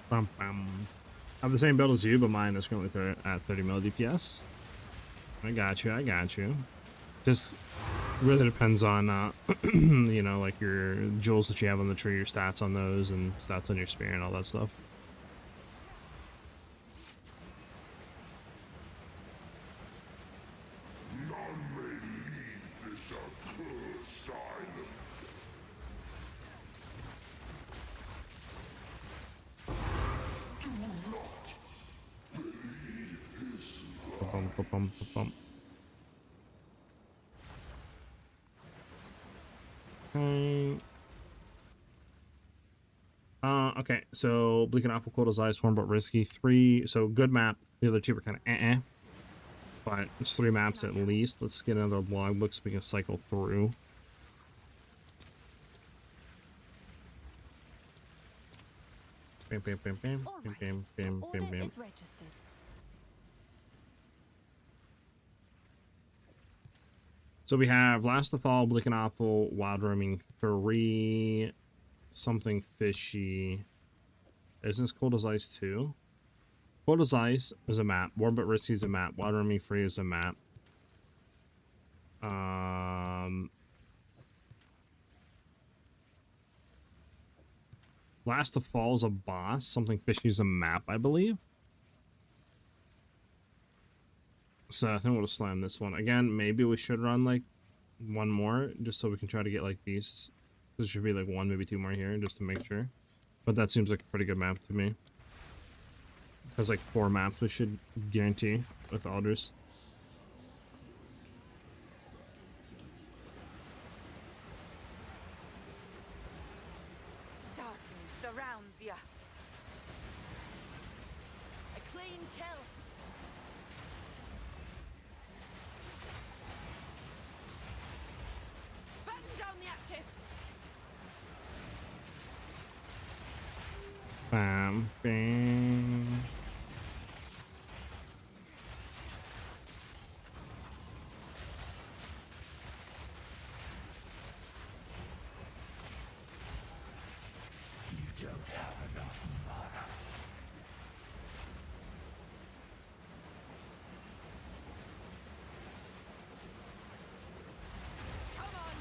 A: Bum, bum. I have the same build as you, but mine is currently at 30 mil DPS. I got you. Just really depends on, you know, like your jewels that you have on the tree, your stats on those, and stats on your spear and all that stuff.
E: None may leave this accursed island.
A: Bum. Okay. Okay, so Bleak and Apple Cold as Ice, Warm but Risky. 3, so good map. The other 2 were kind of but it's 3 maps at least. Let's get another logbook so we can cycle through. Bam, bam, bam, bam,
B: All
A: bam,
B: right.
A: bam, bam,
B: Order
A: bam, bam.
B: is registered.
A: So we have Last of Fall, Bleak and Apple, Wild Roaming 3, something fishy. Isn't this Cold as Ice 2? Cold as Ice is a map. Warm but Risky is a map. Wild Roaming 3 is a map. Last of Fall is a boss. Something fishy is a map, I believe. So I think we'll just slam this one. Again, maybe we should run like one more just so we can try to get like these. There should be like 1, maybe 2 more here just to make sure. But that seems like a pretty good map to me. There's like 4 maps we should guarantee with Alders.
C: Darkness surrounds you. A clean kill. Batten down the hatches.
A: Bam, bam.
C: Come on.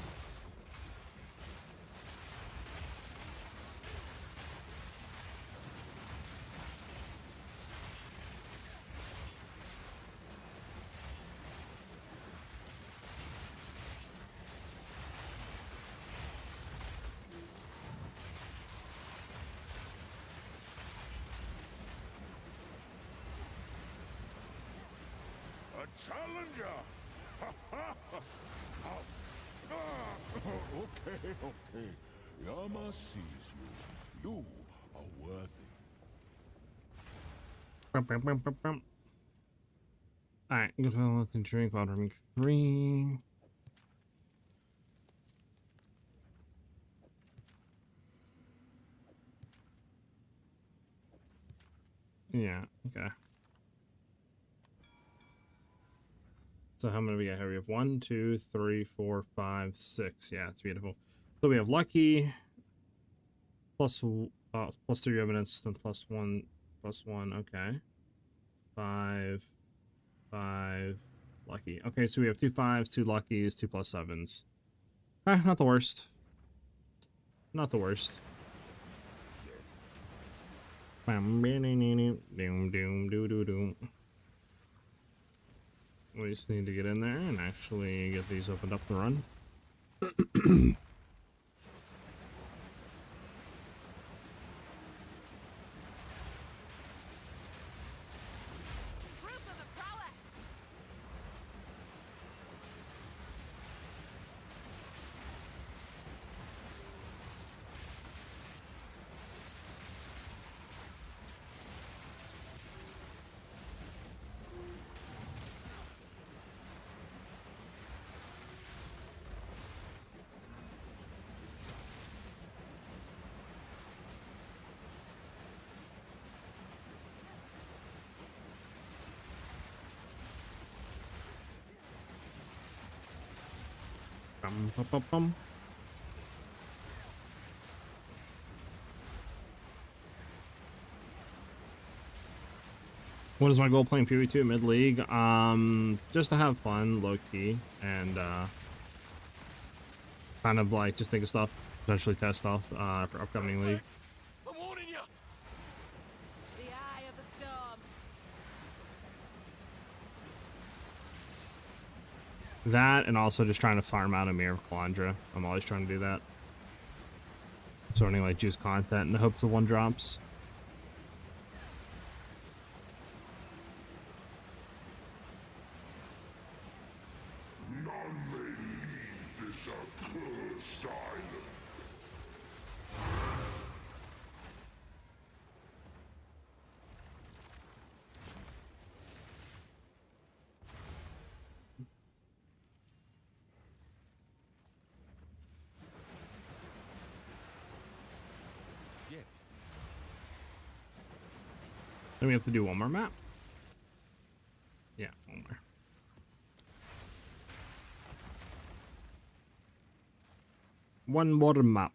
D: A challenger! Okay. Yama sees you. You are worthy.
A: Bum, bum, bum, bum, bum. Alright, good health and drink, Wild Roaming 3. Yeah, okay. So how many we got here? We have 1, 2, 3, 4, 5, 6. Yeah, it's beautiful. So we have Lucky, plus 3 evidence, then plus 1, okay. 5, 5, Lucky. Okay, so we have 2 5s, 2 Luckies, 2 plus 7s. Not the worst. Not the worst. We just need to get in there and actually get these opened up to run.
C: Proof of a prowess.
A: Bum, bum, bum, bum. What is my goal playing PoE 2 mid league? Just to have fun, low key, and kind of like just think of stuff, potentially test stuff for upcoming league.
D: I'm warning you.
C: The eye of the storm.
A: That and also just trying to farm out a Mirror of Calandra. I'm always trying to do that. Sorting like juice content in the hopes of 1 drops.
D: Yes.
A: Then we have to do one more map. Yeah, one more. One more map.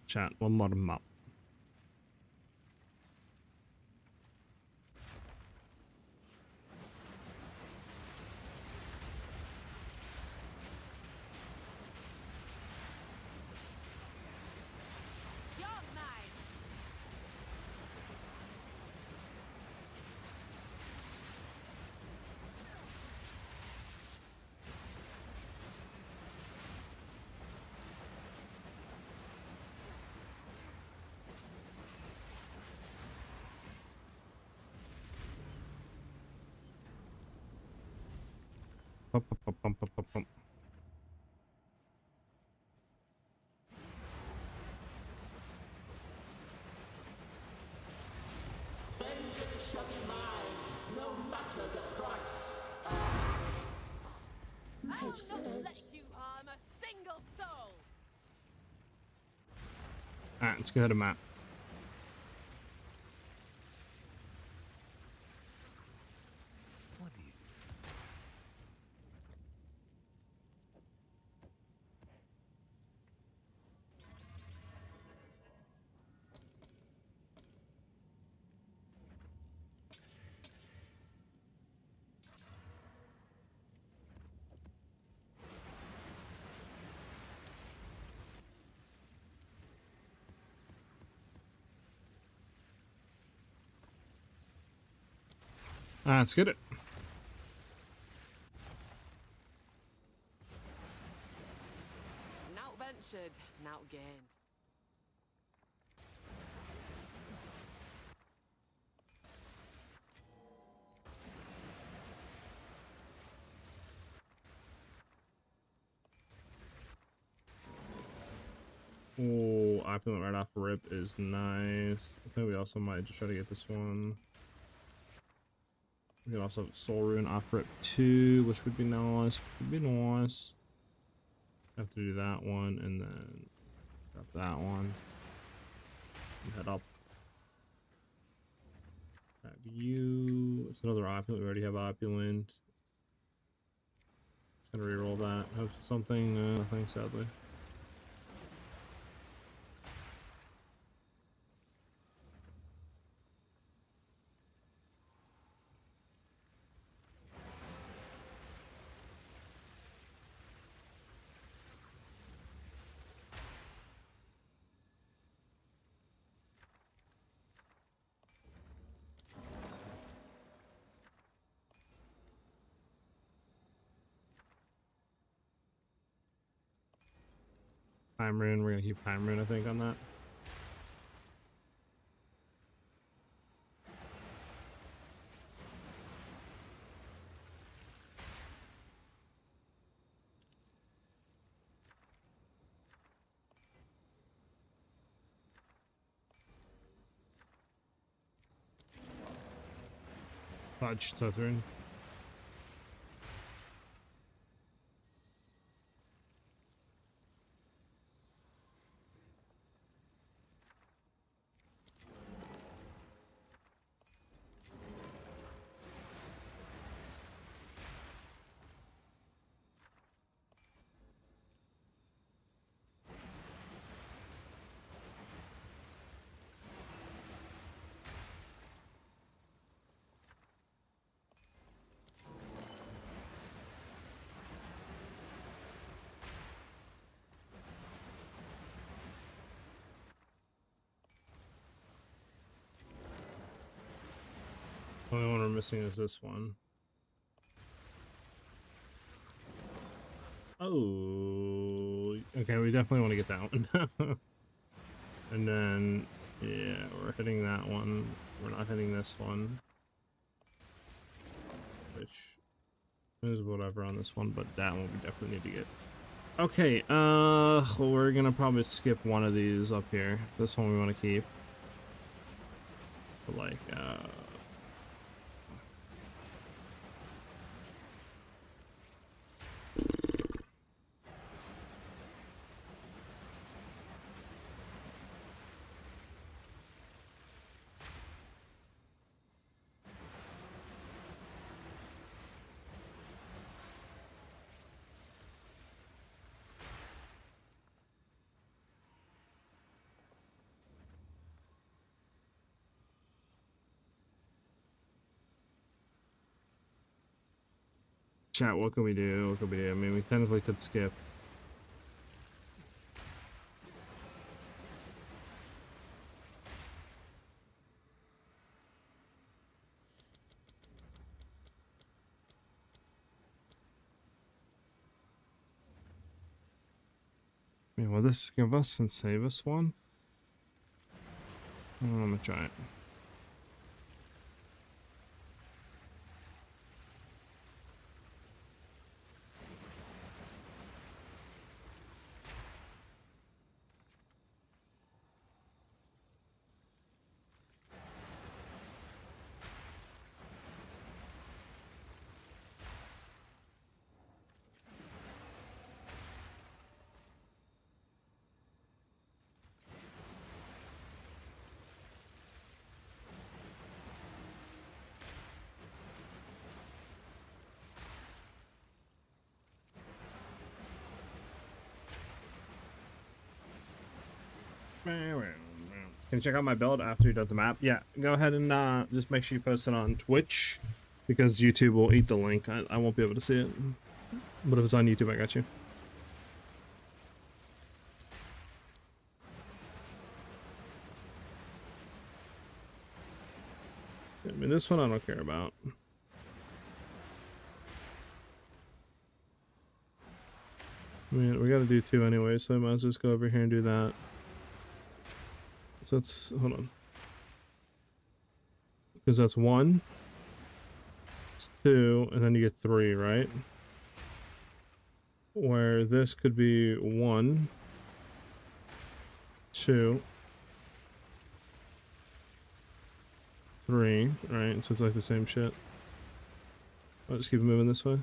A: Chat, one more map.
C: You're mine.
A: Pum, pum, pum, pum, pum, pum, pum.
C: I will not let you harm a single soul.
A: Alright, let's go ahead and map.
D: What is it?
A: Let's get it.
C: Now ventured, now gained.
A: Oh, opulent right off rip is nice. I think we also might just try to get this one. We can also have Soul Rune off rip 2, which would be nice. Would be nice. Have to do that one and then drop that one. And head up. Have you. It's another opulent. We already have opulent. Just gonna reroll that. Hope something. Nothing, sadly. Time Rune, we're gonna keep Time Rune, I think, on that. Fudge, Seth Rune. The only one we're missing is this one. Oh, okay, we definitely want to get that one. And then, yeah, we're hitting that one. We're not hitting this one. Which is whatever on this one, but that one we definitely need to get. Okay, well, we're gonna probably skip one of these up here. This one we want to keep. But like, chat, what can we do? What could we do? I mean, we technically could skip. I mean, will this give us and save us one? I'm gonna try it. Can you check out my build after you done the map? Yeah, go ahead and just make sure you post it on Twitch, because YouTube will eat the link. I won't be able to see it, but if it's on YouTube, I got you. I mean, this one I don't care about. I mean, we gotta do two anyway, so I might as well just go over here and do that. So it's, hold on. Because that's 1, it's 2, and then you get 3, right? Where this could be 1, 2, 3, right? So it's like the same shit. I'll just keep moving this way.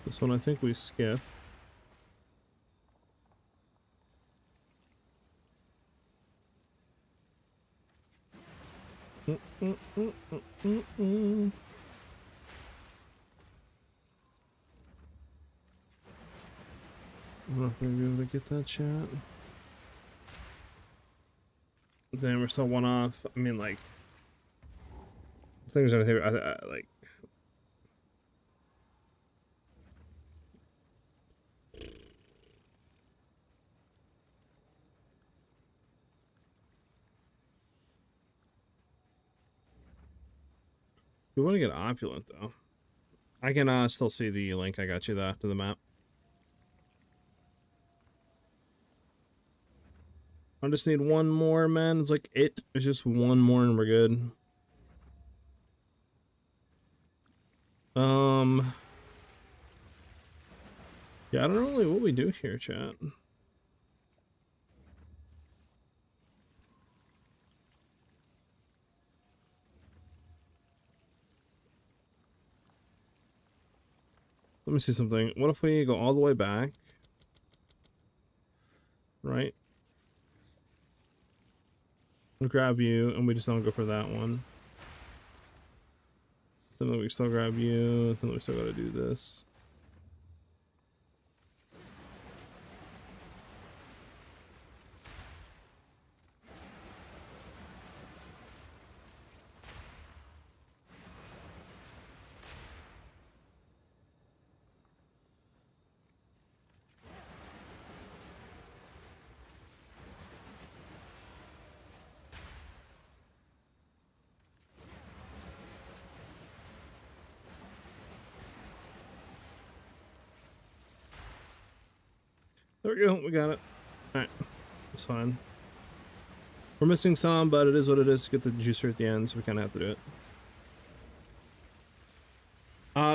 A: This one I think we skip. I'm not gonna be able to get that chat. Then we're still one off. I mean, like, things I think like. We want to get opulent though. I can still see the link I got you though after the map. I just need one more, man. It's like it's just one more and we're good. Yeah, I don't know really what we do here, chat. Let me see something. What if we go all the way back? Right? We'll grab you, and we just don't go for that one. Then we still grab you, then we still gotta do this. There we go. We got it. All right. It's fine. We're missing some, but it is what it is to get the juicer at the end, so we kind of have to do it.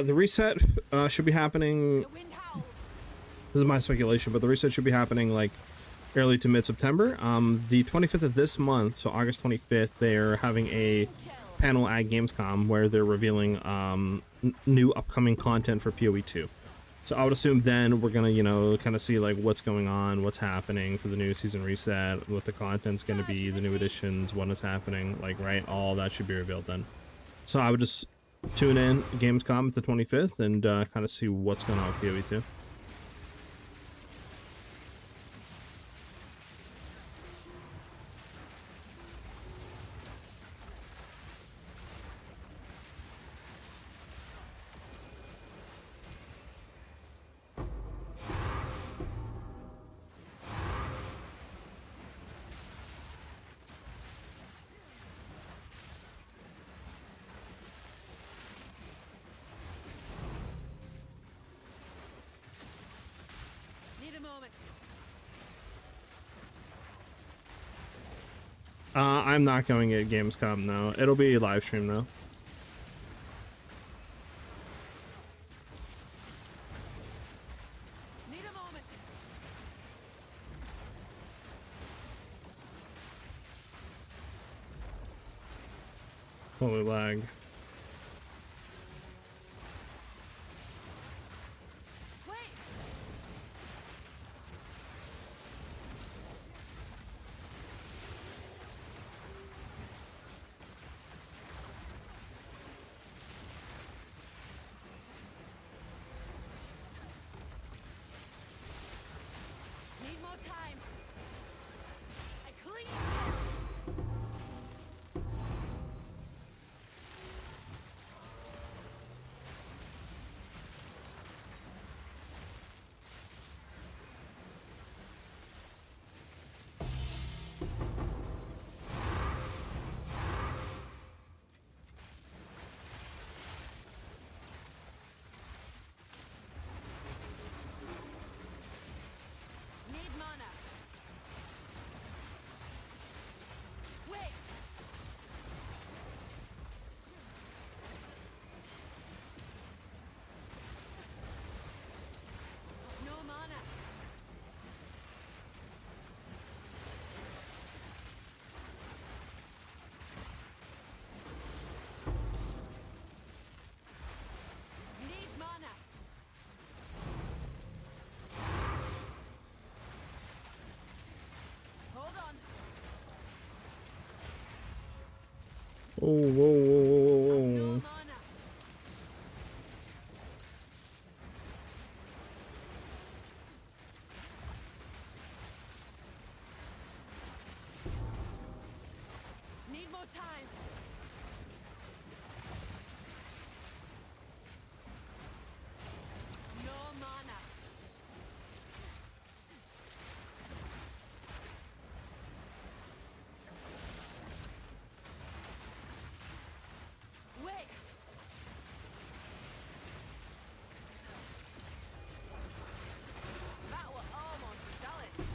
A: The reset should be happening.
C: The wind howls.
A: This is my speculation, but the reset should be happening like early to mid-September. The 25th of this month, so August 25th, they're having a panel at Gamescom where they're revealing new upcoming content for PoE 2. So I would assume then we're gonna, you know, kind of see like what's going on, what's happening for the new season reset, what the content's gonna be, the new additions, when it's happening, like, right, all that should be revealed then. So I would just tune in Gamescom at the 25th and kind of see what's going on with PoE 2.
C: Need a moment.
A: I'm not going at Gamescom, no. It'll be live stream though.
C: Need a moment.
A: Holy lag.
C: Wait. Need more time. I clean kill. Need mana. Wait. No mana. Need mana. Hold on.
A: Oh, whoa, whoa, whoa,
C: No
A: whoa.
C: mana. Need more time. No mana. Wait. That was almost a challenge.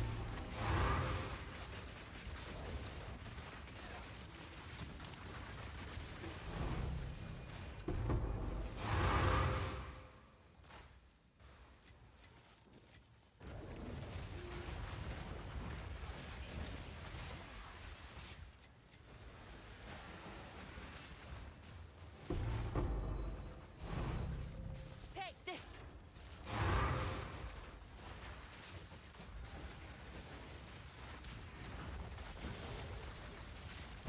C: Take this.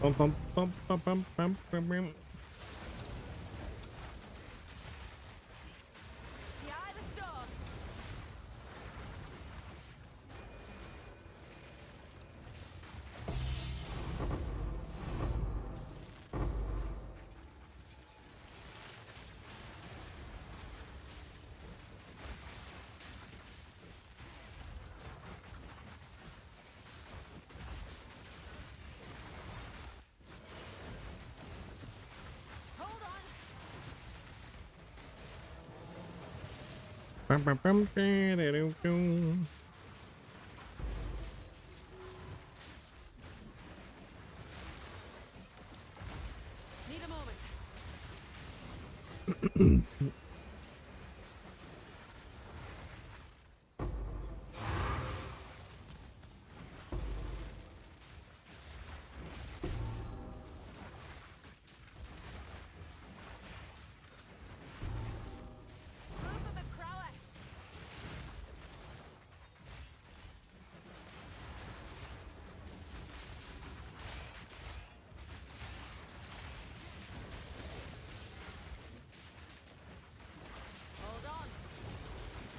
A: Bum, bum, bum, bum, bum, bum, bum, bum.
C: The eye of the storm. Hold on.
A: Bum, bum, bum, da-da-doo-doo.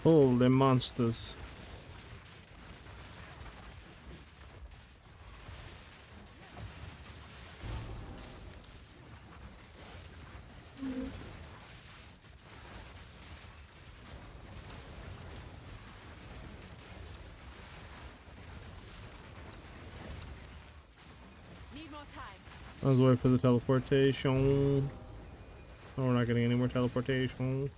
A: Holy monsters.
C: Need more time.
A: I was waiting for the teleportation. Oh, we're not getting any more teleportation.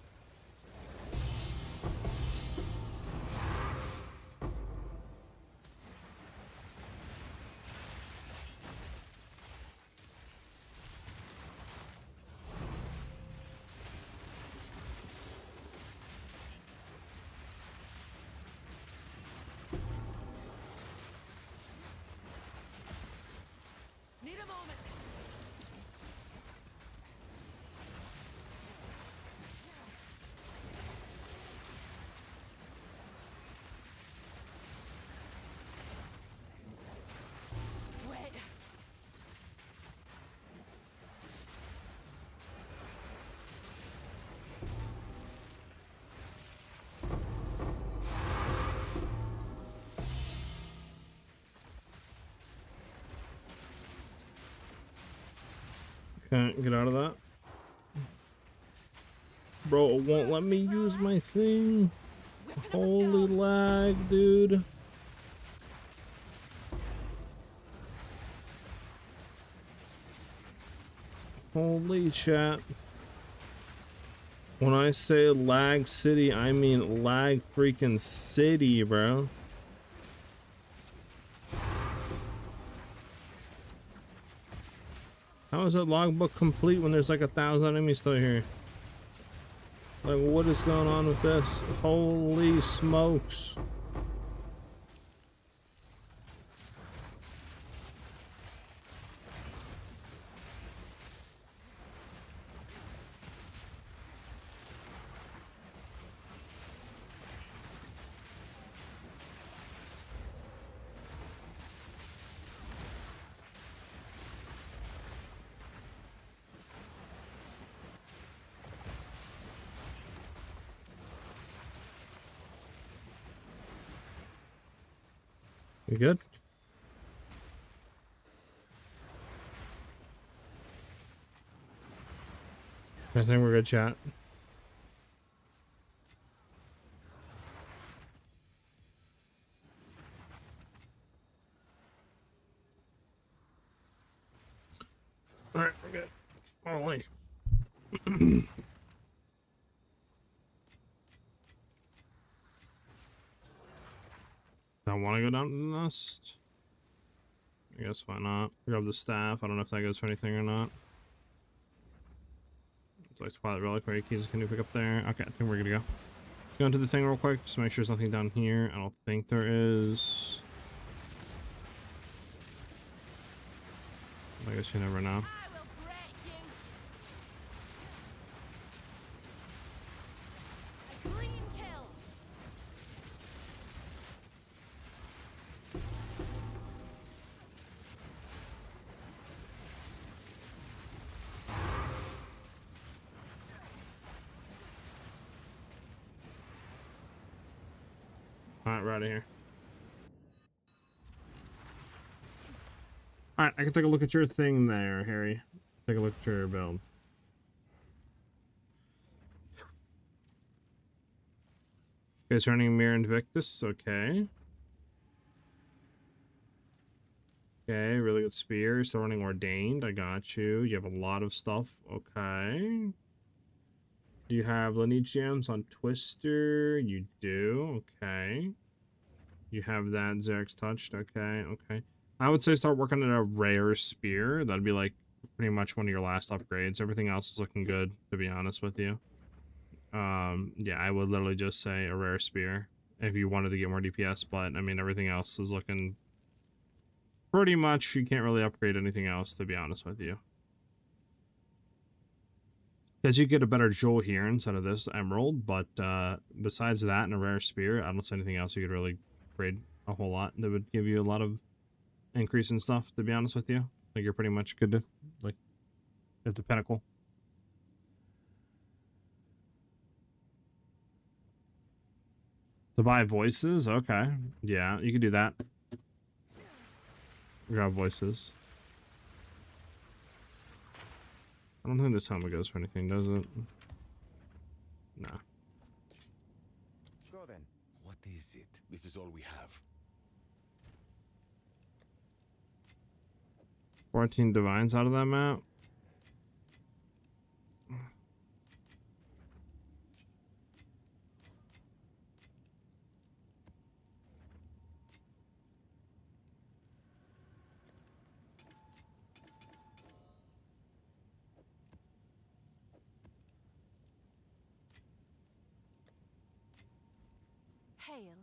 C: Need a moment. Wait.
A: Can't get out of that. Bro, it won't let me use my thing.
C: Whipping up a
A: Holy
C: storm.
A: lag, dude. Holy chat. When I say lag city, I mean lag freaking city, bro. How is that logbook complete when there's like 1,000 enemies still here? Like, what is going on with this? Holy smokes. You good? I think we're good, chat. Alright, we're good. Holy. I want to go down to the nest. I guess why not? Grab the staff. I don't know if that goes for anything or not. It's like Twilight Relic. Where keys can you pick up there? Okay, I think we're gonna go. Go into the thing real quick. Just make sure there's nothing down here. I don't think there is. I guess you never know.
C: I will break you. A clean kill.
A: Alright, we're out of here. Alright, I can take a look at your thing there, Harry. Take a look at your build. Okay, turning Mirror Invictus, okay. Okay, really good spear. Still running Ordained, I got you. You have a lot of stuff, okay. Do you have lineage gems on Twister? You do, okay. You have that Xerx touched, okay, okay. I would say start working on a rare spear. That'd be like pretty much one of your last upgrades. Everything else is looking good, to be honest with you. Yeah, I would literally just say a rare spear if you wanted to get more DPS, but I mean everything else is looking pretty much, you can't really upgrade anything else, to be honest with you. Because you get a better jewel here instead of this emerald, but besides that and a rare spear, I don't see anything else you could really upgrade a whole lot that would give you a lot of increase in stuff, to be honest with you. Like, you're pretty much good to, like, at the pinnacle. To buy voices? Okay. Yeah, you could do that. Grab voices. I don't think this helmet goes for anything, does it? No.
D: Go then.
E: What is it? This is all we have.
A: 14 divines out of that map.
B: Hail.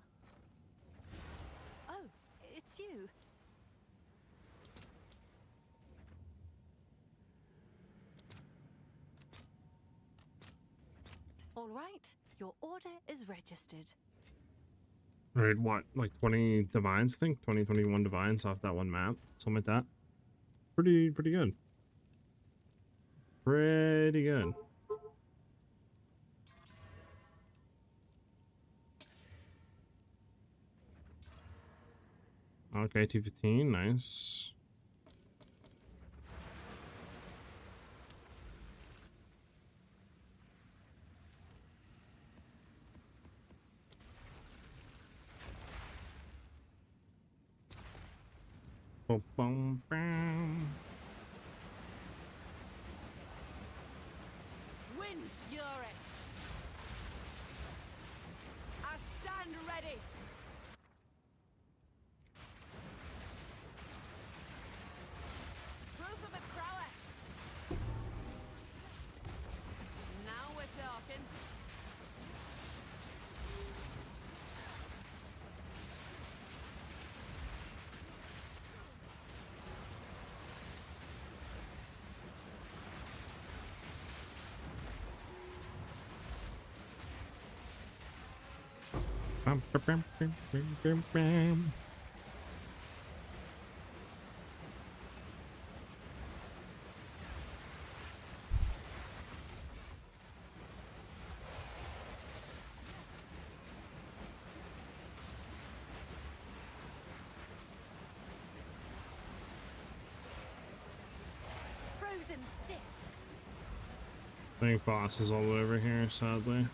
B: Oh, it's you. All right, your order is registered.
A: Right, what? Like 20 divines, I think? 20, 21 divines off that one map. Something like that. Pretty good. Pretty good. Okay, 215, nice. Boom, boom, bam.
C: Wind's fury. I stand ready. Proof of a prowess. Now we're talking.
A: Bam, bam, bam, bam, bam, bam, bam.
B: Frozen stiff.
A: I think boss is all the way over here, sadly.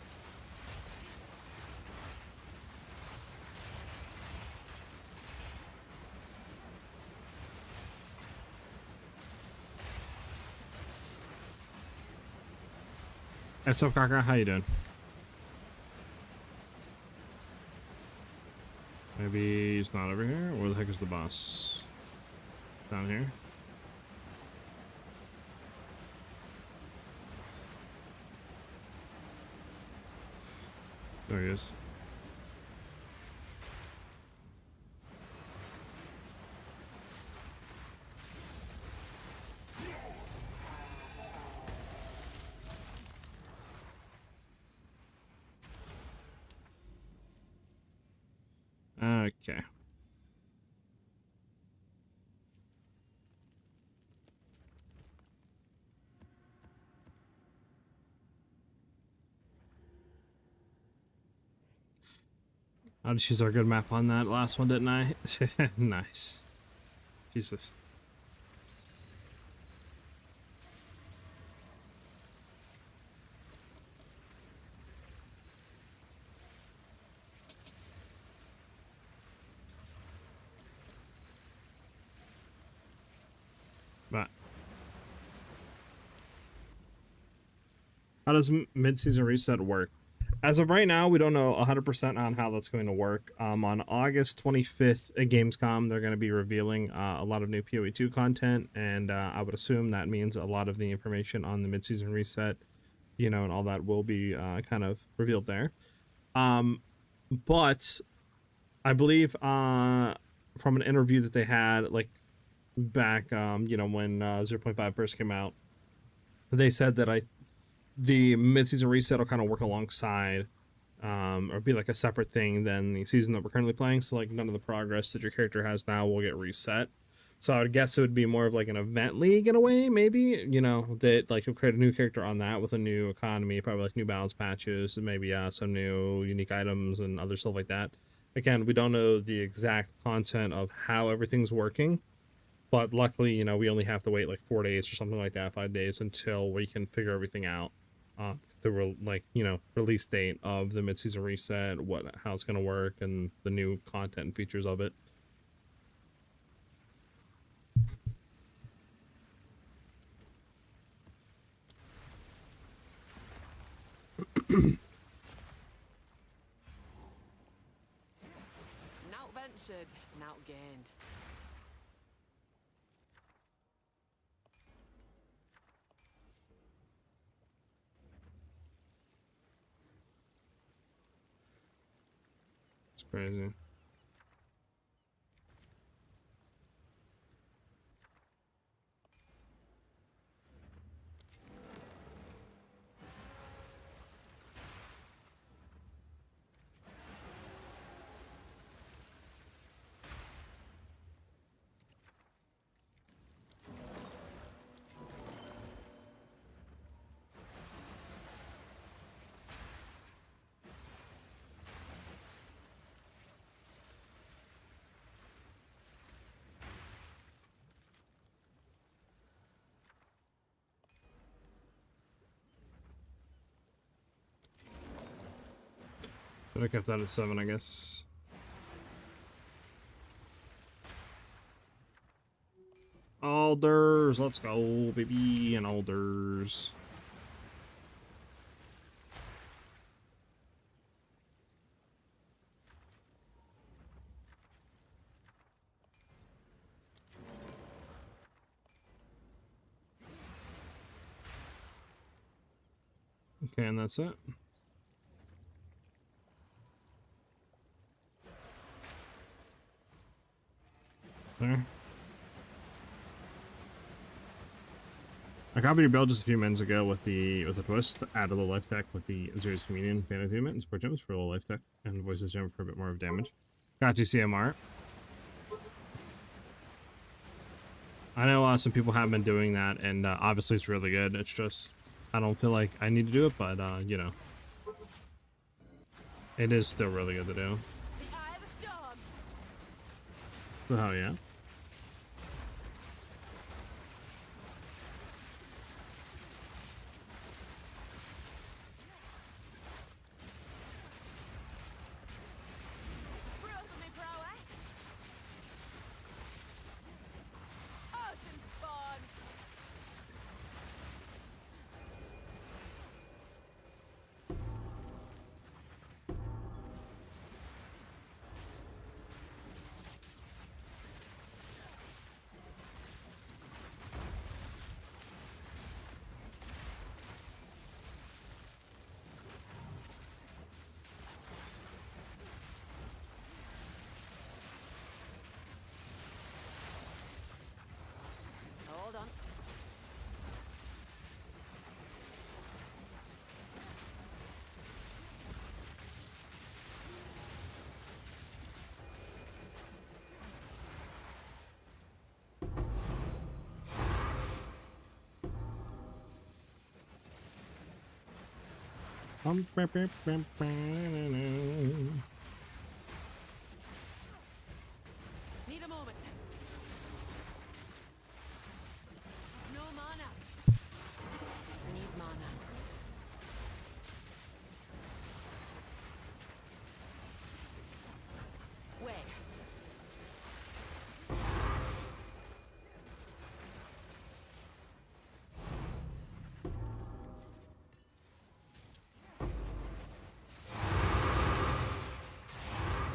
A: What's up, Kaka? How you doing? Maybe he's not over here? Where the heck is the boss? Down here? There he is. Okay. I just used our good map on that last one, didn't I? Nice. Jesus. But how does mid-season reset work? As of right now, we don't know 100% on how that's going to work. On August 25th at Gamescom, they're going to be revealing a lot of new PoE 2 content, and I would assume that means a lot of the information on the mid-season reset, you know, and all that will be kind of revealed there. But I believe from an interview that they had, like, back, you know, when 0.5 first came out, they said that the mid-season reset will kind of work alongside or be like a separate thing than the season that we're currently playing. So like none of the progress that your character has now will get reset. So I would guess it would be more of like an event league in a way, maybe, you know, that like you'll create a new character on that with a new economy, probably like new balance patches, and maybe some new unique items and other stuff like that. Again, we don't know the exact content of how everything's working, but luckily, you know, we only have to wait like 4 days or something like that, 5 days until we can figure everything out. Release date of the mid-season reset, how it's gonna work, and the new content and features of it.
C: Not ventured, not gained.
A: It's crazy. Should have kept that at 7, I guess. Alders, let's go, baby, and Alders. Okay, and that's it. There. I copied your build just a few minutes ago with the twist. Added the life tech with the Zero's Communion, fan attunement, and support gems for a little life tech, and voices gem for a bit more of damage. Got you, CMR. I know some people have been doing that, and obviously it's really good. It's just I don't feel like I need to do it, but you know, it is still really good to do.
C: The eye of the storm.
A: So hell yeah.
C: Proof of me prowess. Ocean spawn. Hold on. Need a moment. No mana. Need mana. Wait.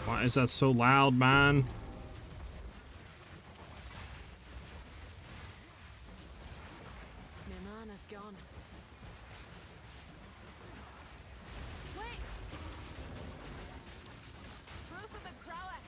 A: Why is that so loud, man?
C: My mana's gone. Wait. Proof of the prowess.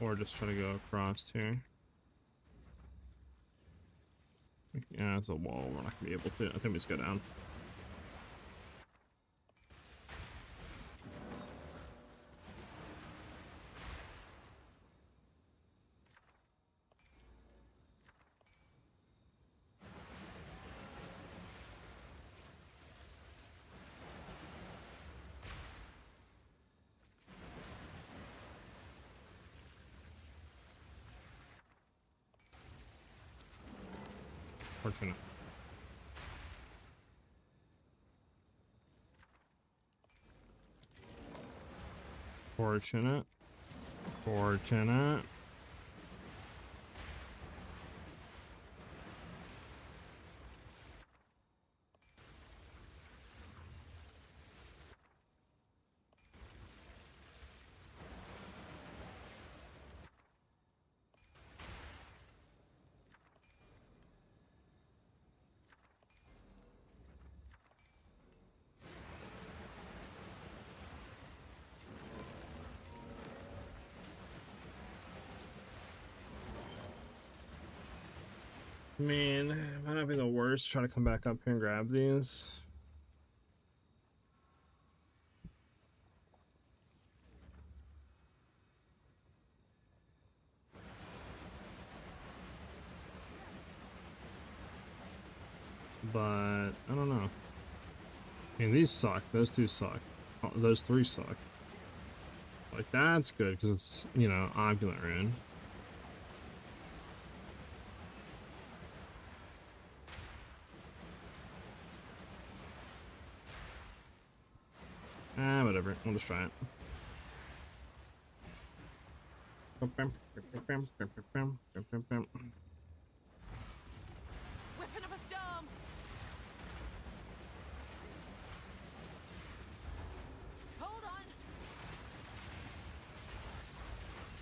A: Or just try to go across here. Yeah, it's a wall. We're not gonna be able to. I think we just go down. Fortunate. Fortunate. Fortunate. Man, it might not be the worst. Try to come back up here and grab these. But I don't know. I mean, these suck. Those two suck. Oh, those three suck. Like, that's good because it's, you know, opulent rune. Ah, whatever. We'll just try it.
C: Weapon of a storm. Hold on.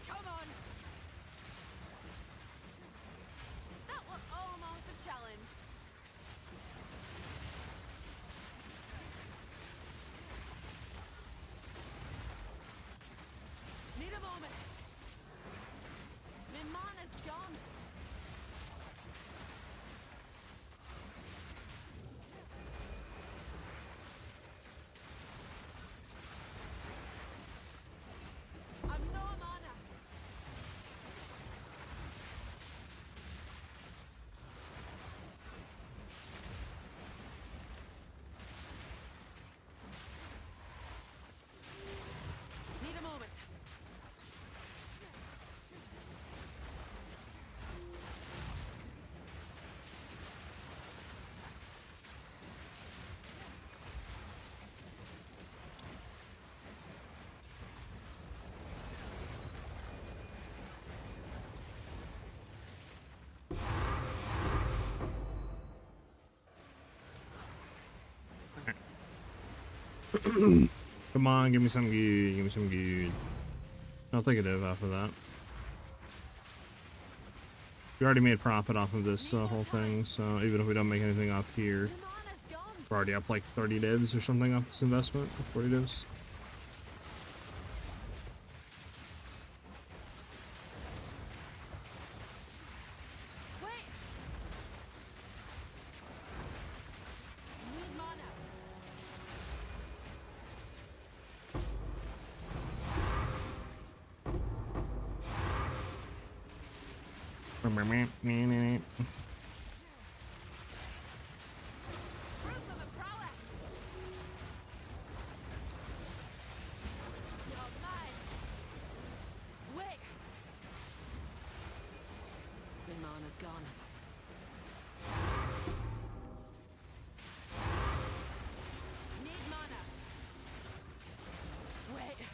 C: Come on. That was almost a challenge. Need a moment. My mana's gone. I'm no mana. Need a moment.
A: Come on, give me some good. Give me some good. I'll take a div off of that. We already made profit off of this whole thing, so even if we don't make anything off here,
C: My mana's gone.
A: we're already up like 30 divs or something off this investment. 40 divs.
C: Wait. Need mana. Proof of a prowess. You're mine. Wait. My mana's gone. Need mana. Wait.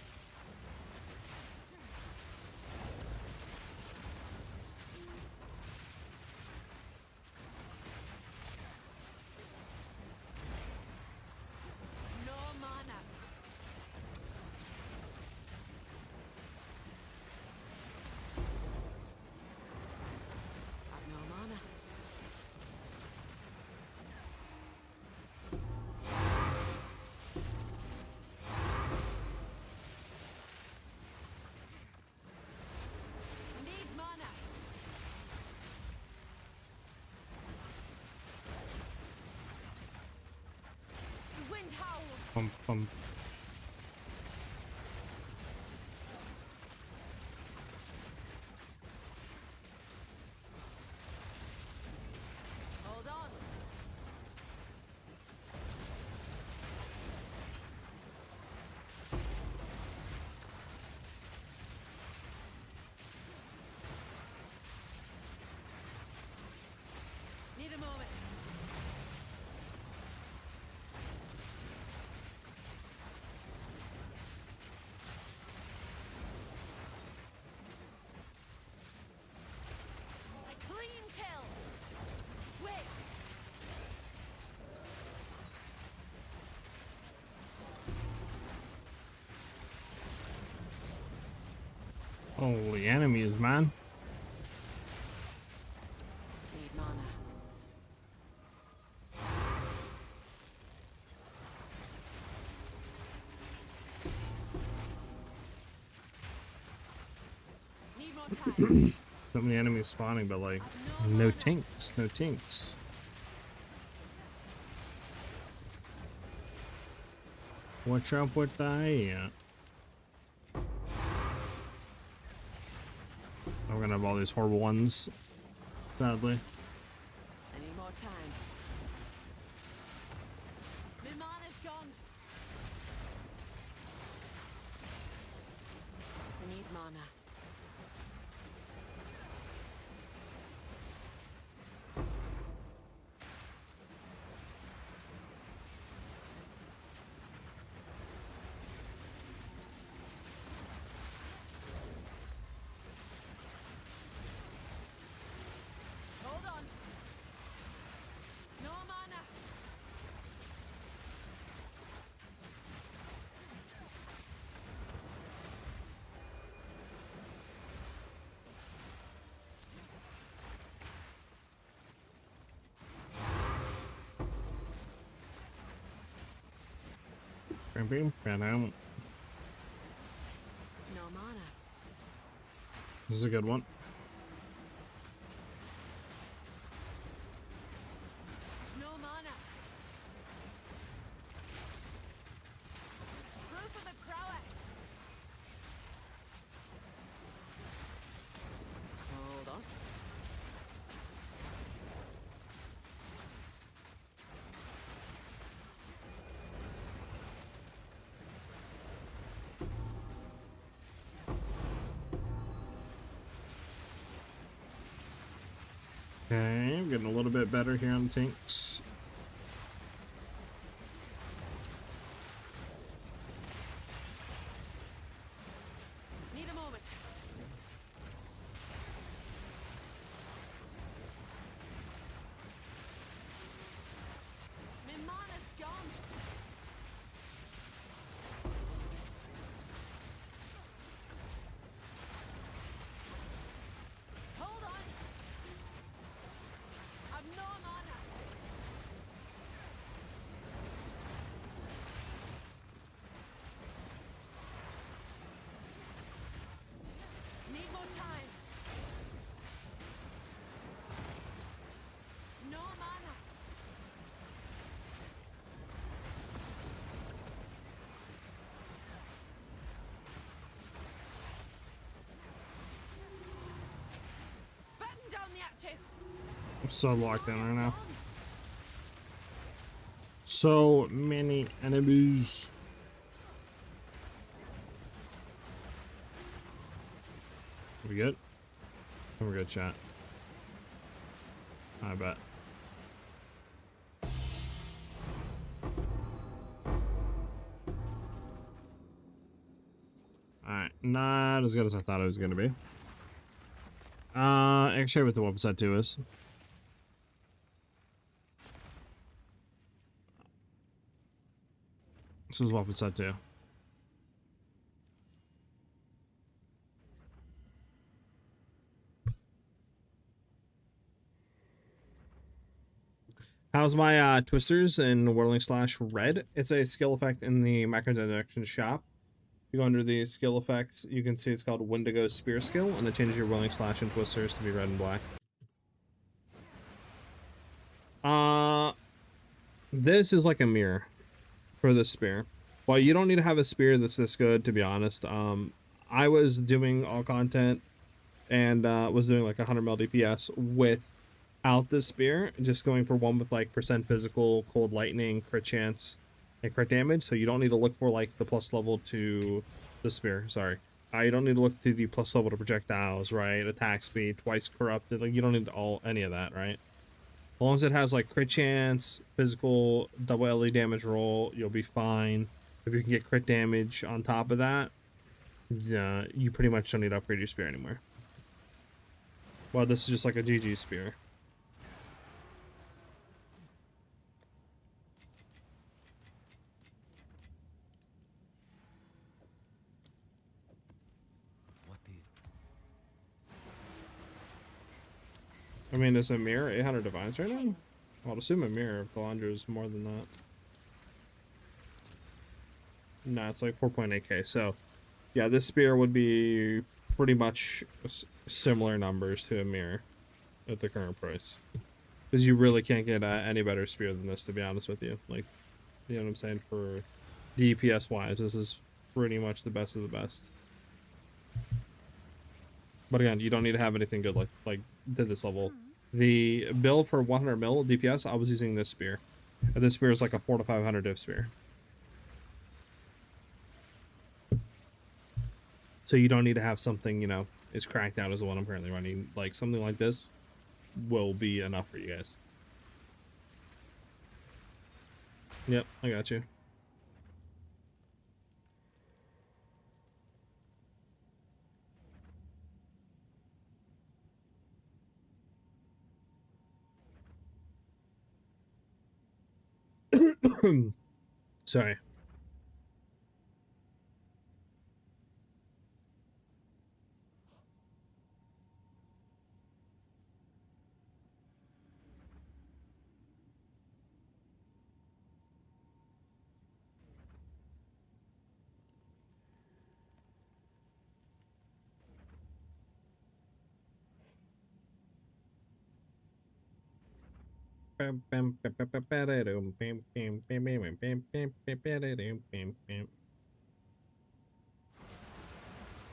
A: Bum, bum.
C: Hold on. Need a moment. A clean kill. Wait.
A: Holy enemies, man.
C: Need mana. Need more time.
A: So many enemies spawning, but like,
C: I've no
A: no
C: mana.
A: tinks, no tinks. What's up with that? We're gonna have all these horrible ones, sadly.
C: I need more time. My mana's gone. I need mana. Hold on. No mana.
A: Bam, bam, bam.
C: No mana.
A: This is a good one.
C: No mana. Proof of a prowess. Hold on.
A: Okay, I'm getting a little bit better here on the tinks.
C: Need a moment. My mana's gone. Hold on. I've no mana. Need more time. No mana. Batten down the hatches.
A: I'm so locked in right now. So many enemies. We good? We're good, chat. I bet. Alright, not as good as I thought it was gonna be. Actually, what the weapon set 2 is. This is weapon set 2. How's my twisters in Whirling Slash Red? It's a skill effect in the microtransaction shop. You go under the skill effects, you can see it's called Wendigo Spear Skill, and it changes your Whirling Slash and twisters to be red and black. This is like a mirror. for this spear. Well, you don't need to have a spear that's this good, to be honest. I was doing all content and was doing like 100 mil DPS without this spear, just going for one with like percent physical, cold lightning, crit chance, and crit damage. So you don't need to look for like the plus level to the spear. Sorry, you don't need to look to the plus level to projectiles, right? Attack speed, twice corrupted. Like you don't need any of that, right? As long as it has like crit chance, physical, double LE damage roll, you'll be fine. If you can get crit damage on top of that, yeah, you pretty much don't need to upgrade your spear anymore. Well, this is just like a GG spear.
E: What is?
A: I mean, is a mirror 800 divines right now? I'll assume a mirror of Kalandra is more than that. No, it's like 4.8k. So, yeah, this spear would be pretty much similar numbers to a mirror at the current price. Because you really can't get any better spear than this, to be honest with you. Like, you know what I'm saying? For DPS wise, this is pretty much the best of the best. But again, you don't need to have anything good like to this level. The build for 100 mil DPS, I was using this spear. And this spear is like a 400 to 500 div spear. So you don't need to have something, you know, as cracked out as the one I'm currently running. Like something like this will be enough for you guys. Yep, I got you. Sorry. How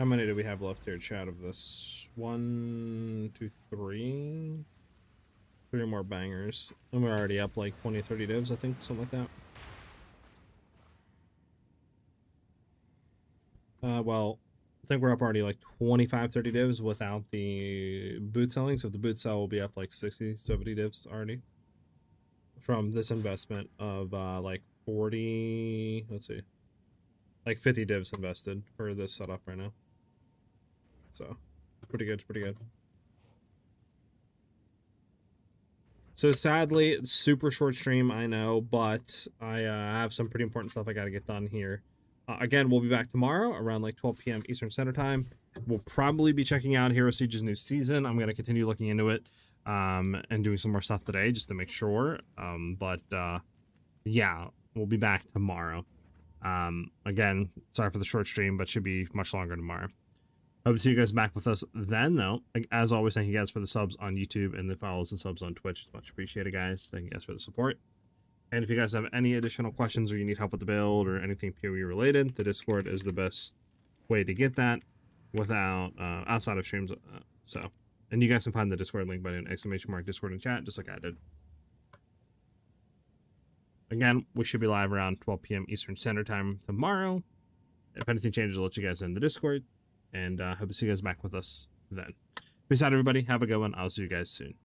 A: many do we have left here, chat, of this? 1, 2, 3. 3 more bangers. And we're already up like 20, 30 divs, I think, something like that. Well, I think we're up already like 25, 30 divs without the boot selling. So if the boot sell, will be up like 60, 70 divs already. From this investment of like 40, let's see, like 50 divs invested for this setup right now. So pretty good, pretty good. So sadly, it's super short stream, I know, but I have some pretty important stuff I got to get done here. Again, we'll be back tomorrow around like 12 p.m. Eastern Standard Time. We'll probably be checking out Hero Siege's new season. I'm going to continue looking into it and doing some more stuff today just to make sure. Yeah, we'll be back tomorrow. Again, sorry for the short stream, but should be much longer tomorrow. Hope to see you guys back with us then, though. As always, thank you guys for the subs on YouTube and the follows and subs on Twitch. It's much appreciated, guys. Thank you guys for the support. And if you guys have any additional questions or you need help with the build or anything PoE related, the Discord is the best way to get that without outside of streams. And you guys can find the Discord link by doing !Discord in chat, just like I did. Again, we should be live around 12 p.m. Eastern Standard Time tomorrow. If anything changes, I'll let you guys in the Discord. And hope to see you guys back with us then. Peace out, everybody. Have a good one. I'll see you guys soon.